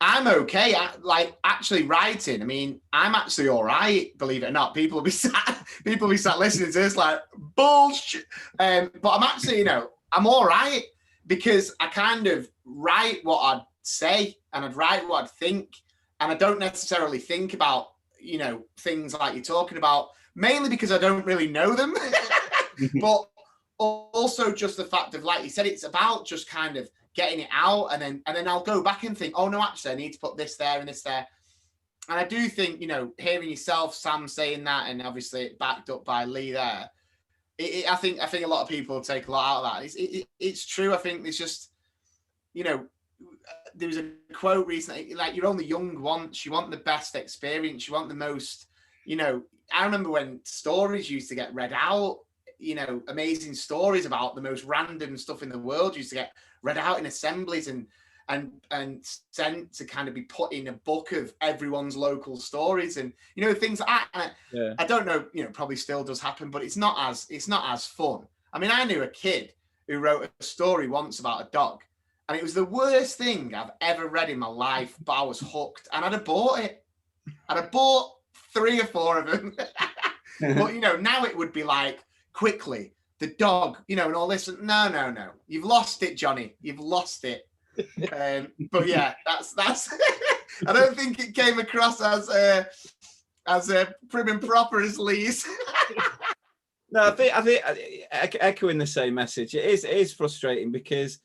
I'm okay. Like actually writing. I mean, I'm actually all right. Believe it or not, people will be sat listening to this like bullshit. But I'm actually, you know, I'm all right because I kind of write what I'd say and I'd write what I'd think, and I don't necessarily think about, you know, things like you're talking about, mainly because I don't really know them, but also just the fact of, like you said, it's about just kind of getting it out, and then I'll go back and think, oh no, actually I need to put this there and this there. And I do think, you know, hearing yourself, Sam, saying that, and obviously backed up by Lee there, I think a lot of people take a lot out of that. It's true. I think it's just, you know, there was a quote recently, like, you're only young once, you want the best experience, you want the most, you know, I remember when stories used to get read out, you know, amazing stories about the most random stuff in the world used to get read out in assemblies and sent to kind of be put in a book of everyone's local stories, and you know, things like that. Yeah. I don't know, you know, probably still does happen, but it's not as fun. I mean, I knew a kid who wrote a story once about a dog, and it was the worst thing I've ever read in my life, but I was hooked, and I'd have bought it. I'd have bought 3 or 4 of them. But you know, now it would be like, quickly, the dog, you know, and all this. No. You've lost it, Johnny. You've lost it. But yeah, that's. I don't think it came across as prim and proper as Lee's. No, I think echoing the same message. It is frustrating because,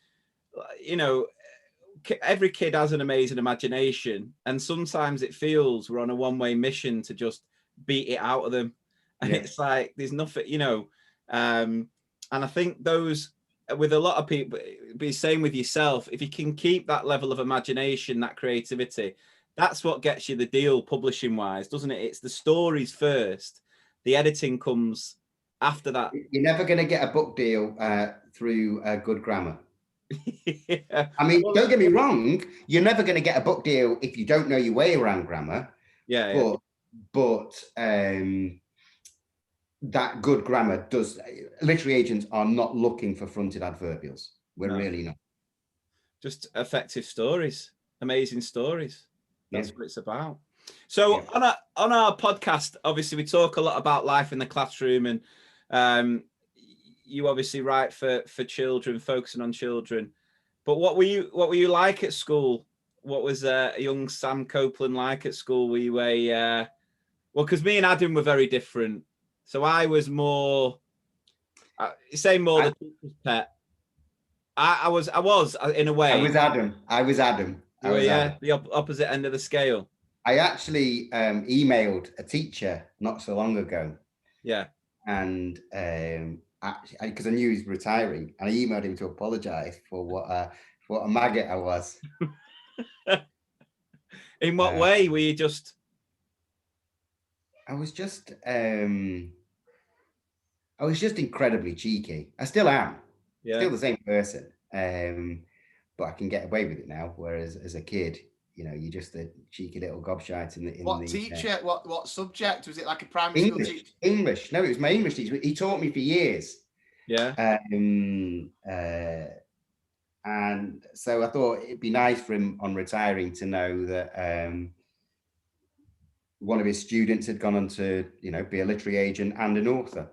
you know, every kid has an amazing imagination, and sometimes it feels we're on a one-way mission to just beat it out of them, and it's like there's nothing, you know. And I think those, with a lot of people, be same with yourself, if you can keep that level of imagination, that creativity, that's what gets you the deal publishing wise, doesn't it? It's the stories first, the editing comes after that. You're never going to get a book deal through good grammar. Yeah. I mean, don't get me wrong, you're never going to get a book deal if you don't know your way around grammar. But that good grammar does. Literary agents are not looking for fronted adverbials. We're really not. Just effective stories, amazing stories. That's what it's about. So on our podcast, obviously we talk a lot about life in the classroom, and you obviously write for children, focusing on children. But what were you like at school? What was a young Sam Copeland like at school? Were you well, because me and Adam were very different. So I was more, the teacher's pet. I was in a way. I was Adam. The opposite end of the scale. I actually emailed a teacher not so long ago. Yeah. And because I knew he was retiring, and I emailed him to apologize for what a maggot I was. In what way were you just? I was just incredibly cheeky. I still am. Yeah. Still the same person. But I can get away with it now. Whereas as a kid, you know, you're just a cheeky little gobshite in the. What teacher? What subject was it? Like a primary school teacher? English. No, it was my English teacher. He taught me for years. Yeah. And so I thought it'd be nice for him on retiring to know that one of his students had gone on to, you know, be a literary agent and an author.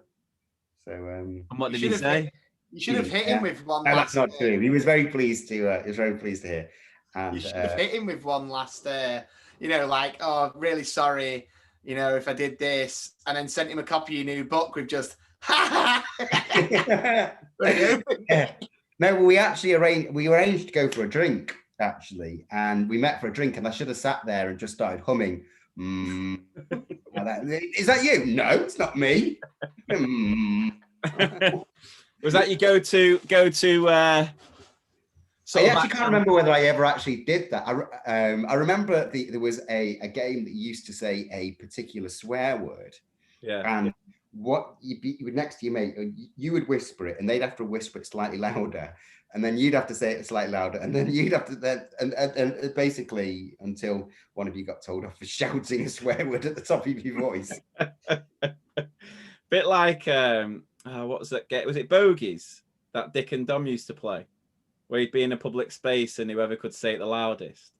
So and what did he say? You should have hit him with one. No, that's not true. He was very pleased to. He was very pleased to hear. And you should have hit him with one last. You know, like, oh, really sorry. You know, if I did this, and then sent him a copy of your new book with just. No, we actually arranged to go for a drink, actually, and we met for a drink, and I should have sat there and just started humming. Is that you? No, it's not me. Was that your go-to? I actually can't remember whether I ever actually did that. I remember there was a game that used to say a particular swear word. Yeah. And what you would next to your mate, you would whisper it, and they'd have to whisper it slightly louder, and then you'd have to say it slightly louder, and then you'd have to and basically until one of you got told off for shouting a swear word at the top of your voice. Bit like what was that game? Was it Bogies that Dick and Dom used to play? where he'd be in a public space and whoever could say it the loudest.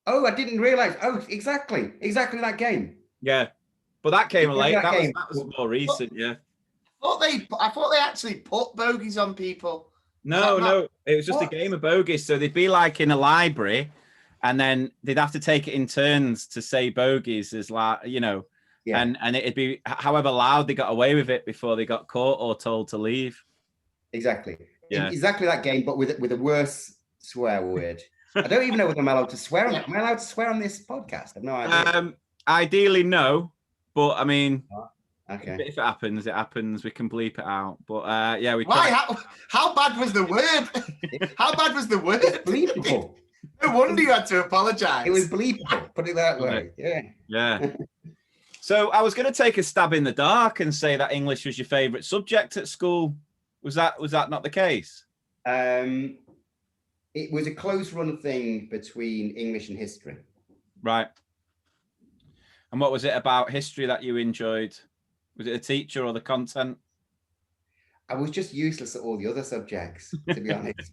Oh, I didn't realise. Oh, exactly that game. Yeah, but that came Exactly late. that game. That was more recent. Yeah. I thought they actually put bogies on people. No, it was just a game of bogies. So they'd be like in a library, and then they'd have to take it in turns to say bogies as Yeah. and it'd be however loud they got away with it before they got caught or told to leave. Exactly. Yeah. Exactly that game, but with a worse swear word. I don't even know whether I'm allowed to swear. Am I allowed to swear on this podcast? I have no idea. Ideally, no. But I mean, okay. If it happens, it happens. We can bleep it out. But yeah, we. Why? How bad was the word? How bad was the word? Bleepable. No wonder you had to apologise. It was bleepable. Put it that way. Yeah. Yeah. So I was going to take a stab in the dark and say that English was your favourite subject at school. Was that not the case? It was a close run thing between English and history. Right. And what was it about history that you enjoyed? Was it a teacher or the content? I was just useless at all the other subjects, to be honest.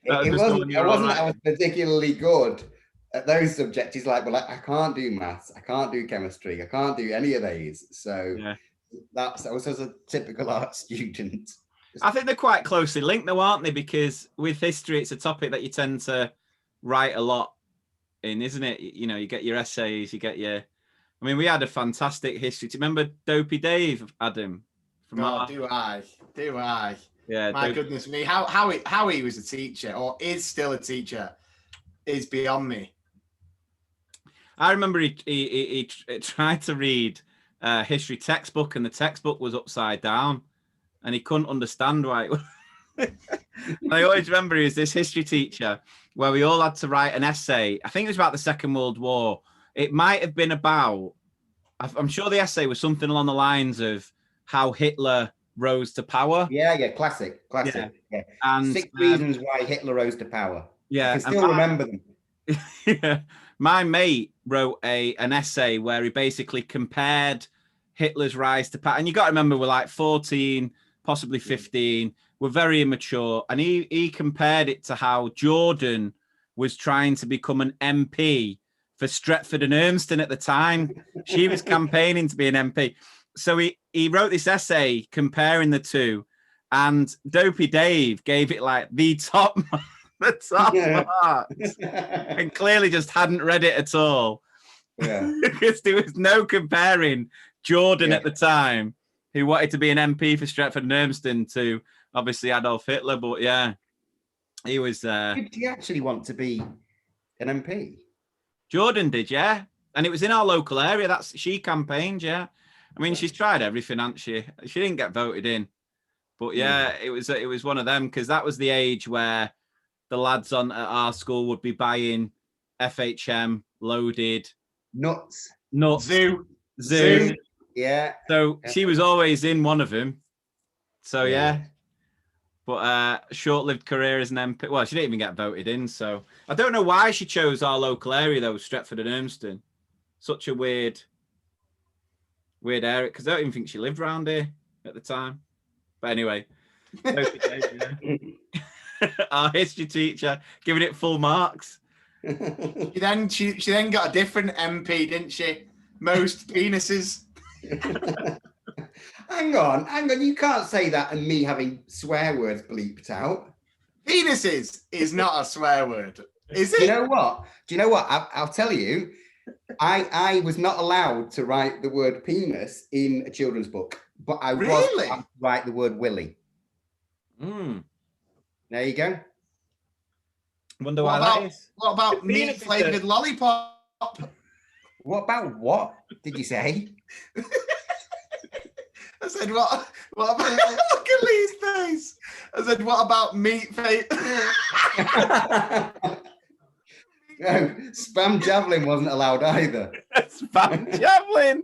I was particularly good at those subjects. He's like, well, I can't do maths, I can't do chemistry, I can't do any of these. So yeah. I was a typical art student. I think they're quite closely linked, though, aren't they? Because with history, it's a topic that you tend to write a lot in, isn't it? You know, you get your essays, you get your. I mean, we had a fantastic history. Do you remember Dopey Dave, Adam? Do I? Yeah. My goodness me, how he was a teacher or is still a teacher is beyond me. I remember he tried to read a history textbook, and the textbook was upside down, and he couldn't understand why. I always remember he was this history teacher where we all had to write an essay. I think it was about the Second World War. It might have been about, I'm sure the essay was something along the lines of how Hitler rose to power. Yeah, classic. Yeah. And 6 reasons why Hitler rose to power. Yeah, I can still remember them. Yeah, my mate wrote an essay where he basically compared Hitler's rise to power. And you got to remember, we're like 14, possibly 15. We're very immature. And he compared it to how Jordan was trying to become an MP for Stretford and Ermston at the time. She was campaigning to be an MP. So he wrote this essay comparing the two, and Dopey Dave gave it like the top marks, and clearly just hadn't read it at all. Yeah. Because there was no comparing Jordan at the time, who wanted to be an MP for Stretford and Ermston, to obviously Adolf Hitler. But yeah, he was. Did he actually want to be an MP? Jordan did, yeah, and it was in our local area. She campaigned, yeah. I mean, she's tried everything, hasn't she? She didn't get voted in, but yeah, it was one of them, because that was the age where the lads at our school would be buying FHM loaded nuts, zoo. Yeah. So she was always in one of them. So yeah. But short-lived career as an MP. Well, she didn't even get voted in, so I don't know why she chose our local area though, Stretford and Ermston. Such a weird area, because I don't even think she lived around here at the time. But anyway, our history teacher giving it full marks. She then got a different MP, didn't she? Most penises. Hang on. You can't say that and me having swear words bleeped out. Penises is not a swear word, is it? Do you know what? I'll tell you. I was not allowed to write the word penis in a children's book, but I was allowed to write the word willy. There you go. Wonder why that is. What about meat-flavoured lollipop? What about what? Did you say? I said, what about, look at Lee's face. I said, what about meat face? No, spam javelin wasn't allowed either. Spam javelin?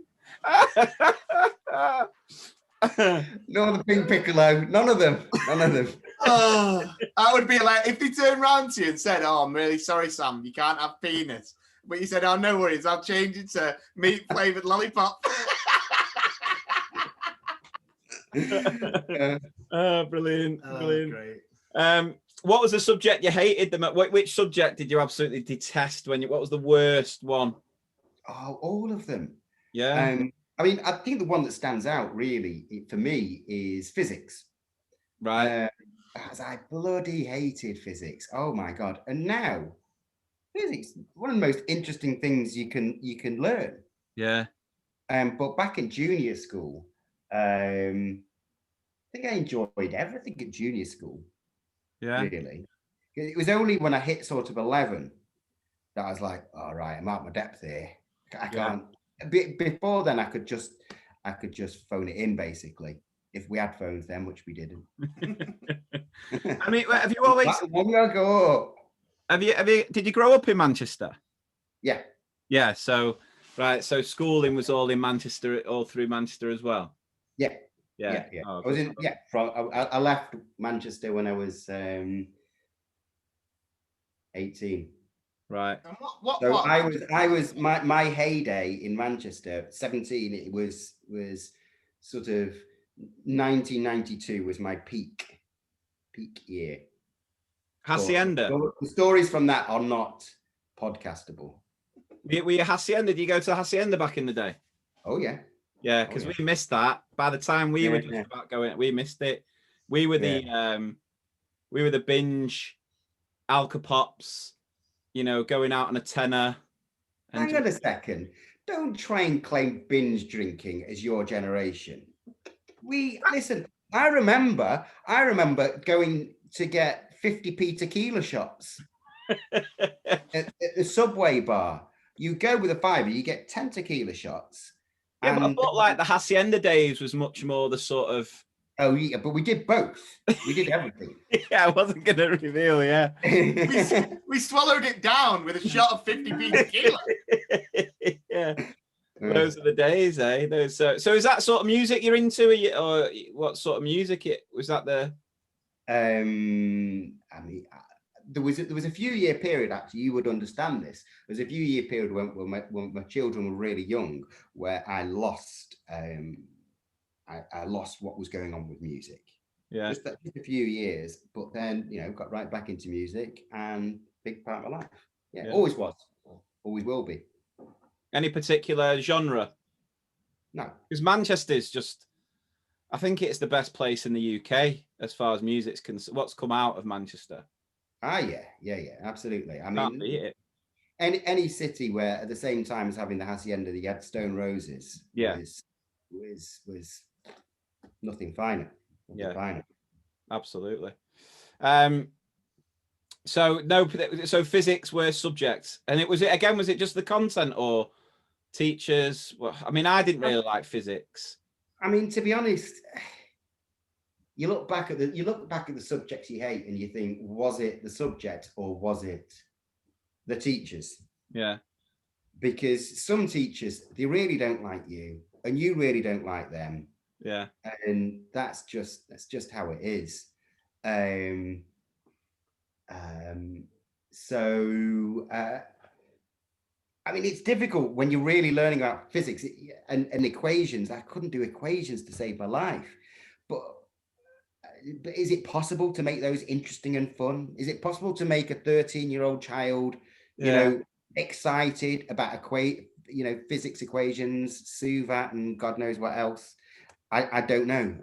None of the pink piccolo, none of them. I would be like, if they turned around to you and said, oh, I'm really sorry, Sam, you can't have penis. But you said, oh, no worries, I'll change it to meat-flavoured lollipop. Oh, brilliant, brilliant. Great. What was the subject you hated? Which subject did you absolutely detest? What was the worst one? Oh, all of them. Yeah. I mean, I think the one that stands out really for me is physics. Right. As I bloody hated physics. Oh my God. And now physics, one of the most interesting things you can learn. Yeah. But back in junior school, I think I enjoyed everything at junior school. Yeah. Really. It was only when I hit sort of 11 that I was like, all right, I'm out my depth here. I can't. Before then, I could just phone it in, basically. If we had phones then, which we didn't. I mean, have you always? Long ago. Have you? Did you grow up in Manchester? Yeah. Yeah. So, right. So schooling was all in Manchester, all through Manchester as well. Yeah. Yeah. Yeah. Oh, I was in. Yeah. I left Manchester when I was 18. Right. So I was my heyday in Manchester, 17. It was sort of 1992 was my peak year. Hacienda. The stories from that are not podcastable. Were you Hacienda? Did you go to Hacienda back in the day? Oh yeah. Yeah, because we missed that. By the time we were just about going, we missed it. We were the binge Alka-Pops, going out on a tenner. Hang on a second. Don't try and claim binge drinking as your generation. Listen, I remember going to get 50p tequila shots at the Subway bar. You go with a $5, you get 10 tequila shots. Yeah, but I thought like the Hacienda days was much more the sort of. Oh yeah, but we did both. We did everything. Yeah, I wasn't going to reveal. Yeah, we swallowed it down with a shot of 50p tequila. Yeah, those are the days, eh? So is that sort of music you're into, or what sort of music was that? I mean, there was a few year period, actually. You would understand this. There was a few year period when my children were really young, where I lost. I lost what was going on with music. Yeah, just a few years, but then got right back into music, and big part of my life. Yeah. Always was, always will be. Any particular genre? No, because Manchester's just. I think it's the best place in the UK as far as music's concerned. What's come out of Manchester? Yeah, absolutely. I Can't mean, beat it. Any city where at the same time as having the Hacienda, you had Stone Roses. Was nothing finer. Finer. Absolutely. So physics were subjects, and was it just the content or teachers? Well, I mean, I didn't really like physics. I mean, to be honest, you look back at the subjects you hate, and you think, was it the subject or was it the teachers? Yeah. Because some teachers, they really don't like you, and you really don't like them. Yeah. And that's just how it is. I mean, it's difficult when you're really learning about physics and equations. I couldn't do equations to save my life. But is it possible to make those interesting and fun? Is it possible to make a 13-year-old child, excited about physics equations, SUVAT, and God knows what else? I don't know.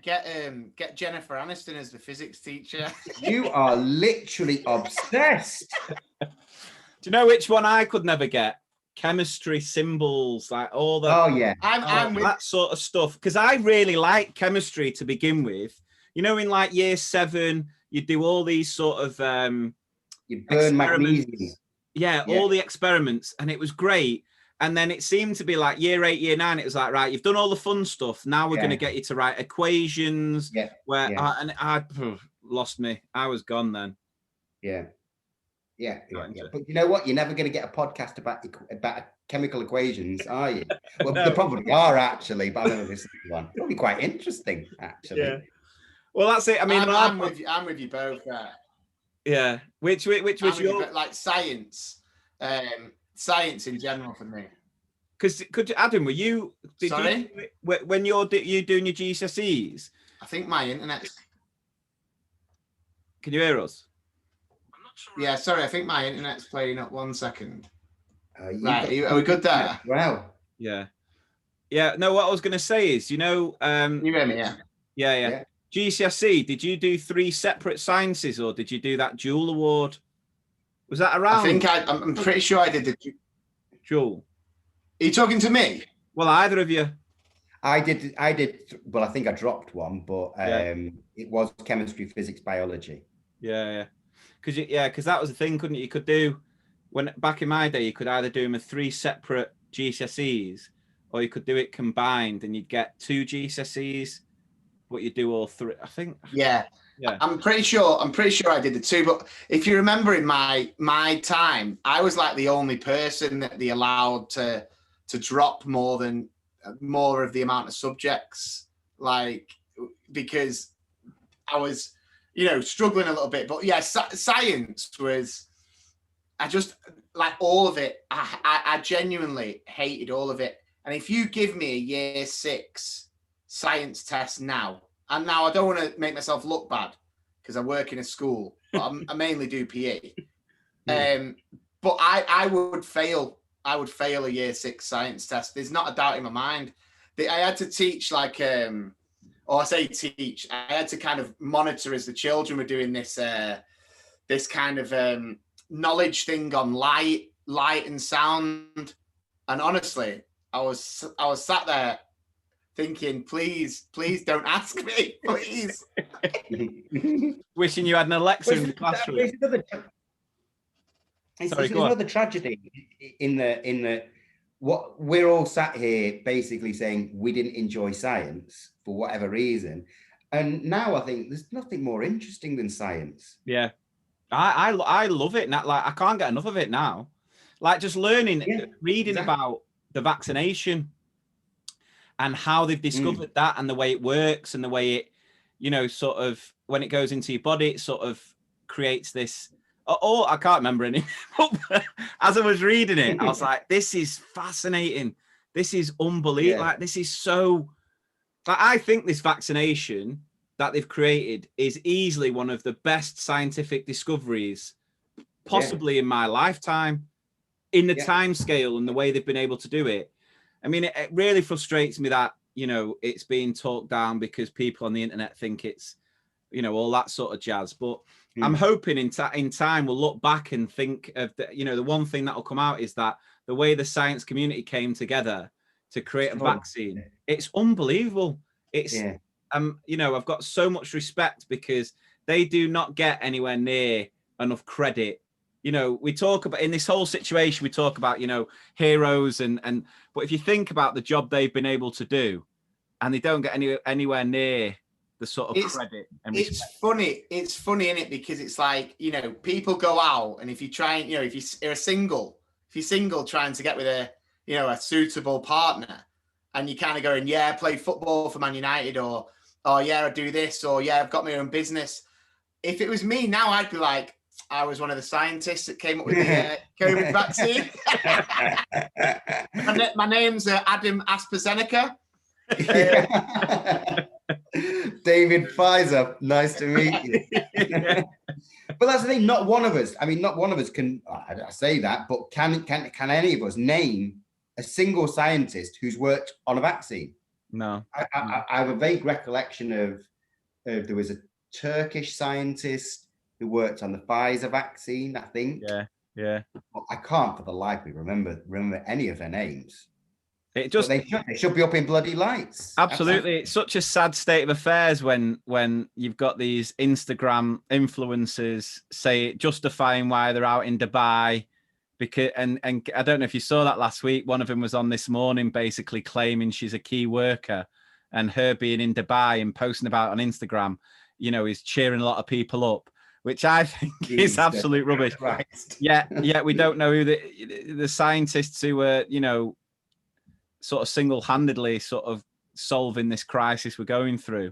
Get Jennifer Aniston as the physics teacher. You are literally obsessed. Do you know which one I could never get? Chemistry symbols, like all the. Oh yeah, I'm with that sort of stuff, because I really like chemistry to begin with. In like year 7, you do all these sort of you burn magnesium. Yeah, all the experiments, and it was great. And then it seemed to be like year 8, year 9. It was like, right, you've done all the fun stuff. Now we're going to get you to write equations. Yeah. I lost me. I was gone then. Yeah. But you know what? You're never going to get a podcast about chemical equations, are you? Well, no. They probably are, actually, but I've never listened to one. Probably quite interesting, actually. Yeah. Well, that's it. I mean, I'm with you both. Yeah. Which your like science, science in general for me. Because Adam, were you? Sorry? When you're doing your GCSEs? I think my internet's... Can you hear us? I'm not sure. Yeah, sorry. I think my internet's playing up. 1 second. Right. Are we good there? Well. Yeah. Yeah. No, what I was going to say is, you know... you hear me, yeah? Yeah. GCSE, did you do 3 separate sciences or did you do that dual award? Was that around? I'm pretty sure I did the dual. Are you talking to me? Well, either of you. I did. Well, I think I dropped one, but it was chemistry, physics, biology. Yeah. Because that was the thing, couldn't you? You could do, back in my day, you could either do them as 3 separate GCSEs or you could do it combined and you'd get 2 GCSEs, but you do all 3, I think. Yeah. I'm pretty sure I did the 2, but if you remember in my time, I was like the only person that they allowed to drop more of the amount of subjects, like, because I was, struggling a little bit. But yeah, science was, I just, like, all of it. I genuinely hated all of it. And if you give me a year 6 science test now, and now I don't want to make myself look bad because I work in a school, but I mainly do PE. But I would fail. I would fail a year 6 science test. There's not a doubt in my mind. I had to teach, like, or I say teach. I had to kind of monitor as the children were doing this kind of knowledge thing on light and sound. And honestly, I was sat there thinking, please don't ask me, please. Wishing you had an Alexa in the classroom. It's another tragedy in the what we're all sat here basically saying we didn't enjoy science for whatever reason, and now I think there's nothing more interesting than science. Yeah, I love it. Now, like, I can't get enough of it now. Like, just learning, reading about the vaccination and how they've discovered that and the way it works and the way it, sort of, when it goes into your body, it sort of creates this. Oh, I can't remember any. As I was reading it, I was like, this is fascinating. This is unbelievable. Like, this is so... Like, I think this vaccination that they've created is easily one of the best scientific discoveries possibly in my lifetime, in the time scale and the way they've been able to do it. I mean, it really frustrates me that, it's being talked down because people on the internet think it's, all that sort of jazz. But I'm hoping in time we'll look back and think of the one thing that will come out is that the way the science community came together to create a vaccine, it's unbelievable. It's I've got so much respect because they do not get anywhere near enough credit. We talk about, in this whole situation, we talk about, heroes but if you think about the job they've been able to do, and they don't get anywhere near the sort of credit and respect. It's funny, isn't it? Because it's like, people go out, and if you try and, if you're single trying to get with a suitable partner, and you kind of going, I play football for Man United, or I do this, or I've got my own business. If it was me now, I'd be like, I was one of the scientists that came up with the COVID vaccine. My name's Adam AstraZeneca. David Pfizer, nice to meet you. But that's the thing, not one of us can, I say that, but can any of us name a single scientist who's worked on a vaccine? No. I have a vague recollection of there was a Turkish scientist who worked on the Pfizer vaccine, I think. Yeah. But I can't for the life of me remember any of their names. It just they should be up in bloody lights. Absolutely. It's such a sad state of affairs when you've got these Instagram influencers justifying why they're out in Dubai, because and I don't know if you saw that last week. One of them was on This Morning, basically claiming she's a key worker, and her being in Dubai and posting about on Instagram, is cheering a lot of people up, which I think is absolute rubbish. Christ. Yeah, we don't know who the scientists who were, sort of single-handedly sort of solving this crisis we're going through.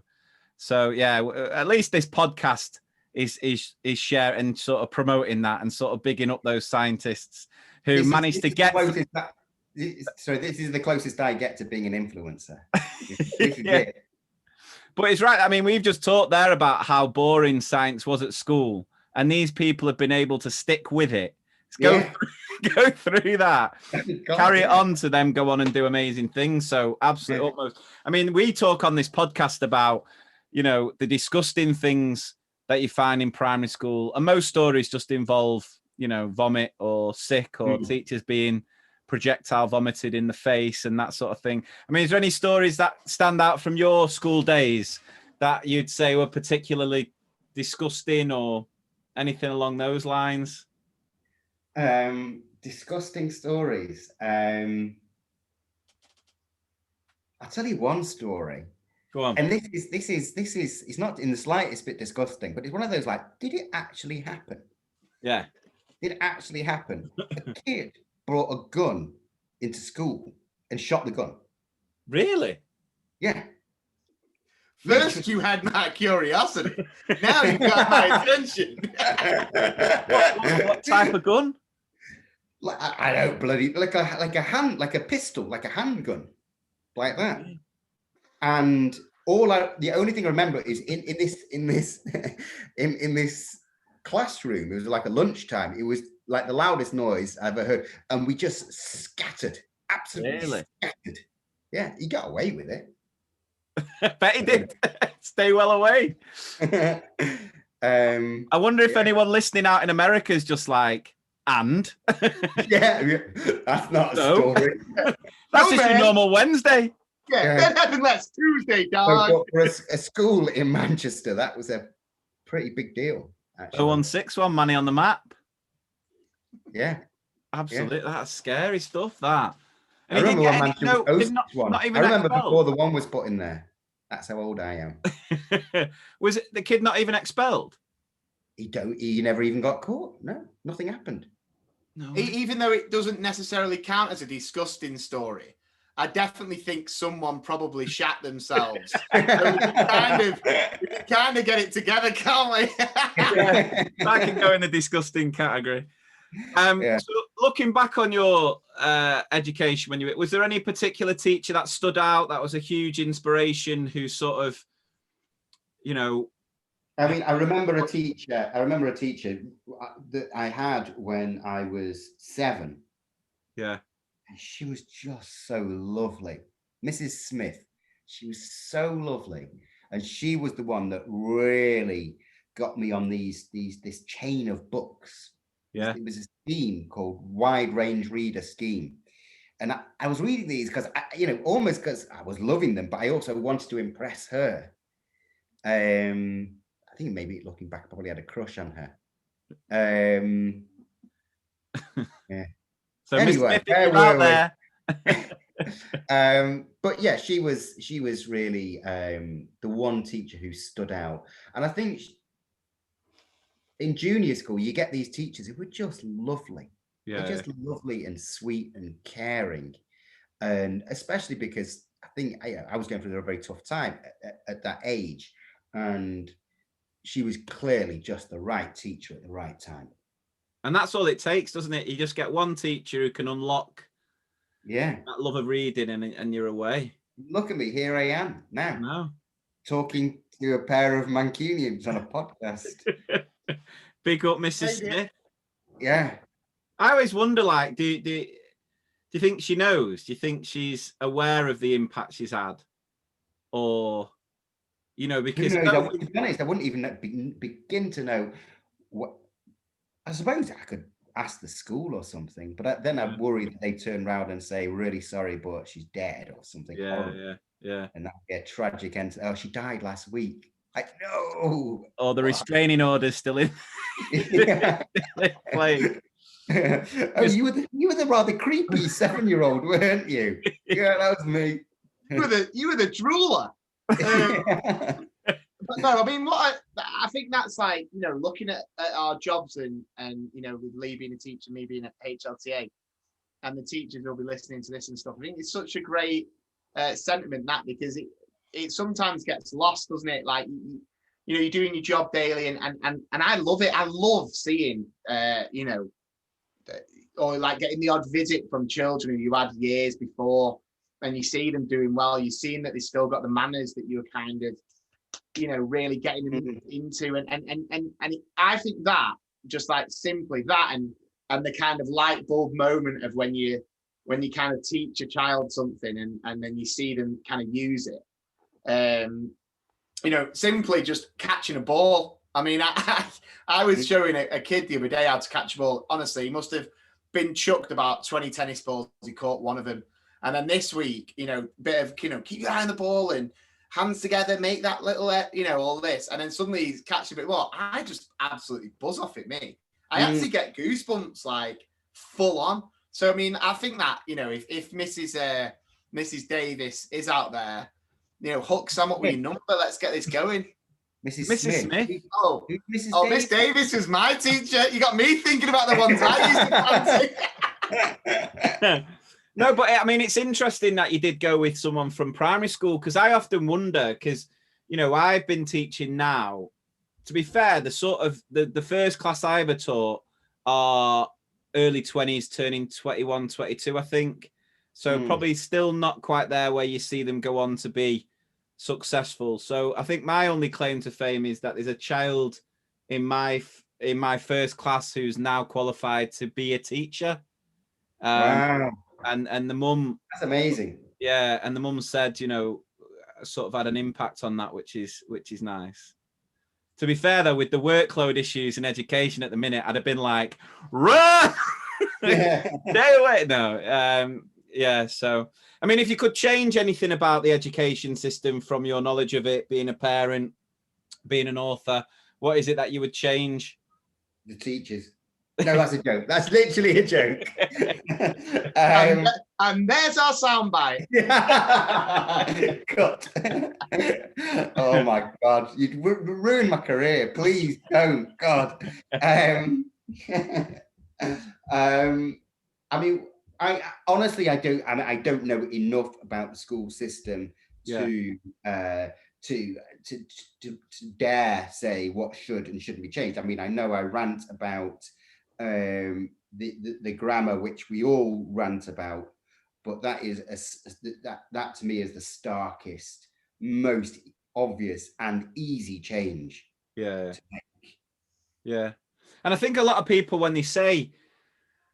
So at least this podcast is sharing and sort of promoting that and sort of bigging up those scientists who managed to get. So this is the closest I get to being an influencer. This is Yeah. it. But it's right. I mean, we've just talked there about how boring science was at school, and these people have been able to stick with it. Let's go through that. Carry it on to them go on and do amazing things. So absolutely utmost. I mean, we talk on this podcast about, you know, the disgusting things that you find in primary school, and most stories just involve, you know, vomit or sick or teachers being projectile vomited in the face and that sort of thing. I mean, is there any stories that stand out from your school days that you'd say were particularly disgusting or anything along those lines? Disgusting stories. I'll tell you one story. Go on. And this is it's not in the slightest bit disgusting, but it's one of those like, did it actually happen? Yeah. Did it actually happen? A kid brought a gun into school and shot the gun. Really? Yeah. First, you had my curiosity. Now you've got my attention. What type of gun? Like I don't bloody like a pistol, like a handgun, like that. And the only thing I remember is in this classroom, it was like a lunchtime. It was like the loudest noise I ever heard, and we just scattered, absolutely scattered. Yeah, he got away with it. I bet he did. Stay well away. I wonder if anyone listening out in America is just like, and yeah, that's not a story. That's just a normal Wednesday. Yeah, that happened last Tuesday, dog. So for a school in Manchester, that was a pretty big deal. Actually. 0161 money on the map. Yeah, absolutely. Yeah. That's scary stuff. That. And I remember when Manchester one. I remember before the one was put in there. That's how old I am. Was it the kid not even expelled? He never even got caught. No, nothing happened. No. Even though it doesn't necessarily count as a disgusting story, I definitely think someone probably shat themselves. So we can kind of get it together, can't we? Yeah, that can go in the disgusting category. So looking back on your education, was there any particular teacher that stood out that was a huge inspiration, who sort of, you know? I mean, I remember a teacher that I had when I was 7. Yeah. And she was just so lovely. Mrs. Smith. She was so lovely. And she was the one that really got me on this chain of books. Yeah. It was a scheme called Wide Range Reader Scheme. And I was reading these because, almost because I was loving them, but I also wanted to impress her. I think maybe looking back, I probably had a crush on her. Yeah. So anyway, out there. But yeah, she was really the one teacher who stood out. And I think in junior school, you get these teachers who were just lovely. Yeah. They're just lovely and sweet and caring. And especially because I think I was going through a very tough time at that age. And she was clearly just the right teacher at the right time. And that's all it takes, doesn't it? You just get one teacher who can unlock that love of reading, and you're away. Look at me, here I am now. Talking to a pair of Mancunians on a podcast. Big up Mrs. Smith. Yeah. I always wonder, like, do you think she knows? Do you think she's aware of the impact she's had? Or, because... to be honest, I wouldn't even begin to know what... I suppose I could ask the school or something, but then I'd worry that they turn around and say, really sorry, but she's dead or something. Yeah. And that'd be a tragic end. Oh, she died last week. I know. Or the restraining order's still in. Playing. Oh, you were the rather creepy 7-year-old, weren't you? Yeah, that was me. You were the drooler. But no, I mean, I think that's like, looking at our jobs and with Lee being a teacher, me being at HLTA, and the teachers will be listening to this and stuff. I think it's such a great sentiment, that, because it sometimes gets lost, doesn't it? Like, you're doing your job daily, and I love it. I love seeing, or like getting the odd visit from children who you had years before, and you see them doing well, you've seen that they've still got the manners that you were kind of, really getting them into, and I think that just like simply that, and the kind of light bulb moment of when you kind of teach a child something and then you see them kind of use it, simply just catching a ball. I mean, I was showing a kid the other day how to catch a ball. Honestly, he must have been chucked about 20 tennis balls. He caught one of them. And then this week, bit of, keep your eye on the ball and hands together, make that little, all this. And then suddenly he's catching a bit more. I just absolutely buzz off it, me. I actually get goosebumps, like, full on. So, I mean, I think that, if Mrs. Davis is out there, hook Sam up with your number. Let's get this going. Mrs. Smith. Oh, Mrs. Miss Davis was my teacher. You got me thinking about the ones I used to fancy. No, but I mean, it's interesting that you did go with someone from primary school, because I often wonder, because, I've been teaching now. To be fair, the sort of the first class I ever taught are early 20s, turning 21, 22, I think. So probably still not quite there where you see them go on to be successful. So I think my only claim to fame is that there's a child in my first class who's now qualified to be a teacher. Wow. And the mum, that's amazing. Yeah, and the mum said, sort of had an impact on that, which is nice. To be fair though, with the workload issues in education at the minute, I'd have been like, run, stay away. No, yeah. So, I mean, if you could change anything about the education system from your knowledge of it, being a parent, being an author, what is it that you would change? The teachers. No, that's a joke. That's literally a joke. And there's our soundbite. Cut. Oh my God. You'd ruin my career. Please don't. God. I mean, I honestly, I don't know enough about the school system to dare say what should and shouldn't be changed. I mean, I know I rant about the grammar, which we all rant about, but that is that to me is the starkest, most obvious and easy change. Yeah. And I think a lot of people, when they say,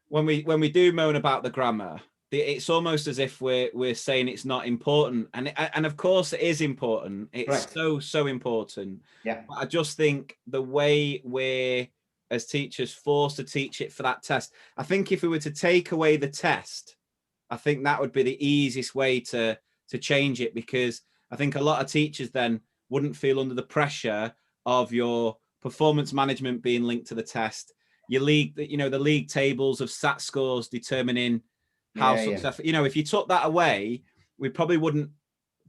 when we do moan about the grammar, it's almost as if we're saying it's not important, and of course it is important. It's so important. Yeah. But I just think the way we're, as teachers, forced to teach it for that test. I think if we were to take away the test, I think that would be the easiest way to change it, because I think a lot of teachers then wouldn't feel under the pressure of your performance management being linked to the test, your league, the league tables of SAT scores determining how successful. If you took that away, we probably wouldn't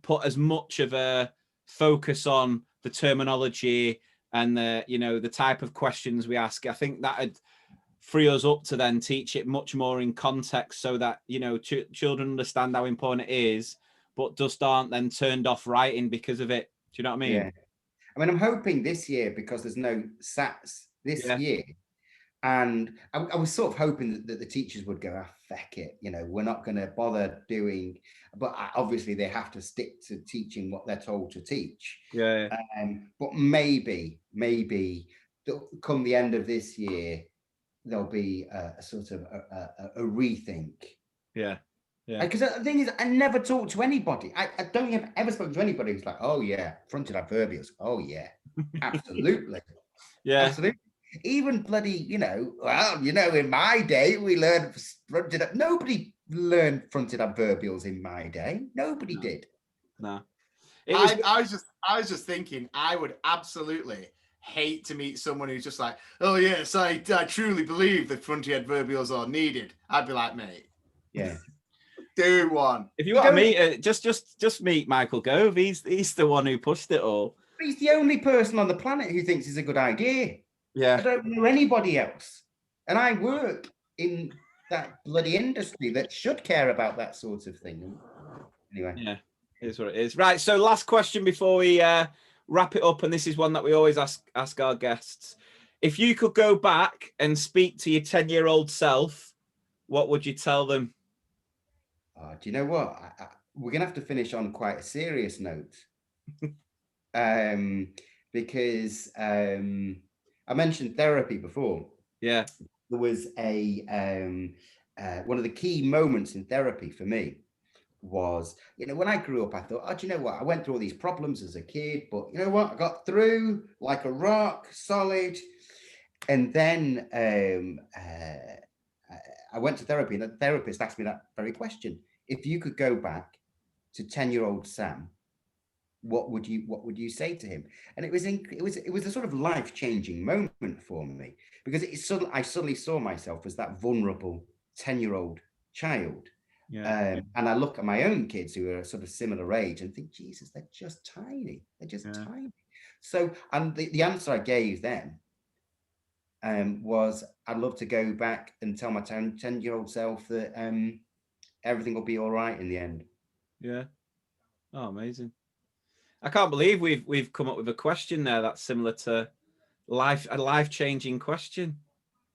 put as much of a focus on the terminology and the type of questions we ask. I think that'd free us up to then teach it much more in context, so that children understand how important it is, but just aren't then turned off writing because of it. Do you know what I mean? Yeah. I mean, I'm hoping this year, because there's no SATs this year, and I was sort of hoping that the teachers would go, feck it, we're not going to bother doing, but obviously they have to stick to teaching what they're told to teach. Yeah. But maybe come the end of this year, there'll be a sort of a rethink. Yeah. Because the thing is, I never talk to anybody. I don't think I've ever spoken to anybody who's like, oh yeah, fronted adverbials. Oh yeah, absolutely. Yeah. Absolutely. Even bloody, in my day, we learned fronted. Nobody learned fronted adverbials in my day. Nobody did. No. I was just thinking, I would absolutely hate to meet someone who's just like, oh yes, I truly believe that fronted adverbials are needed. I'd be like, mate, yeah, do one. If you want to meet, just meet Michael Gove. He's the one who pushed it all. He's the only person on the planet who thinks it's a good idea. Yeah. I don't know anybody else. And I work in that bloody industry that should care about that sort of thing. Anyway. Yeah, it is what it is. Right, so last question before we wrap it up, and this is one that we always ask our guests. if you could go back and speak to your 10-year-old self, what would you tell them? Do you know what? We're gonna have to finish on quite a serious note, because I mentioned therapy before. Yeah. There was one of the key moments in therapy for me was, when I grew up, I thought, oh, do you know what? I went through all these problems as a kid, but you know what? I got through like a rock, solid. And then I went to therapy, and the therapist asked me that very question. If you could go back to 10-year-old Sam, what would you say to him? And it was a sort of life-changing moment for me, because I suddenly saw myself as that vulnerable 10-year-old child. Yeah. And I look at my own kids who are sort of similar age and think, Jesus, they're just tiny. They're just tiny. So, and the answer I gave them was, I'd love to go back and tell my 10-year-old self that everything will be all right in the end. Yeah. Oh, amazing. I can't believe we've come up with a question there that's similar to a life-changing question.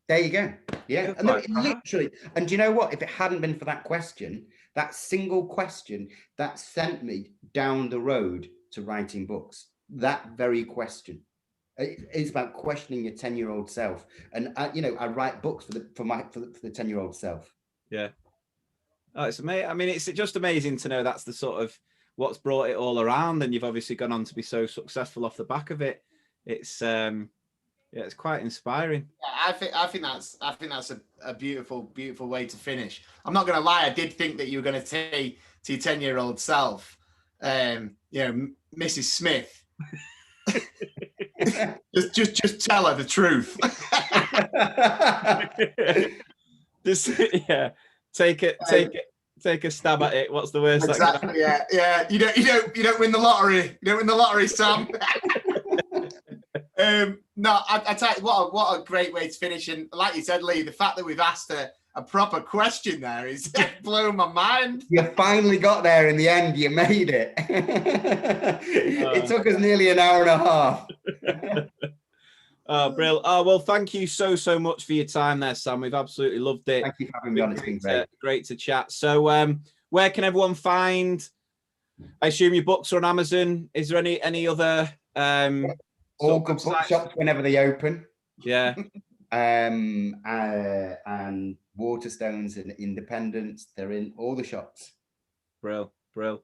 There you go. Yeah. And literally, and do you know what? If it hadn't been for that question, that single question that sent me down the road to writing books, that very question. It's about questioning your 10-year-old self. And I write books for the 10-year-old self. Yeah. Oh, it's amazing. I mean, it's just amazing to know that's the sort of what's brought it all around, and you've obviously gone on to be so successful off the back of it. It's it's quite inspiring. Yeah, I think that's a beautiful way to finish. I'm not going to lie, I did think that you were going to say to your 10-year-old self, Mrs. Smith, just tell her the truth. Take a stab at it. What's the worst? Exactly. Yeah. You don't win the lottery. You don't win the lottery, Sam. No, I tell you what a great way to finish. And like you said, Lee, the fact that we've asked a proper question there is blowing my mind. You finally got there in the end. You made it. It took us nearly an hour and a half. Oh, Brill. Oh, well, thank you so much for your time there, Sam. We've absolutely loved it. Thank you for having me on. It's been great. Great to chat. So where can everyone find, I assume your books are on Amazon. Is there any other all good bookshops whenever they open? Yeah. And Waterstones and Independence, they're in all the shops. Brill. Well,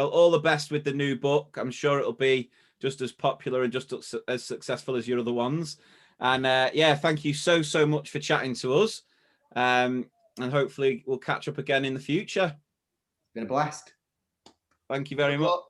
all the best with the new book. I'm sure it'll be just as popular and just as successful as your other ones. And thank you so much for chatting to us. And hopefully we'll catch up again in the future. It's been a blast. Thank you very much.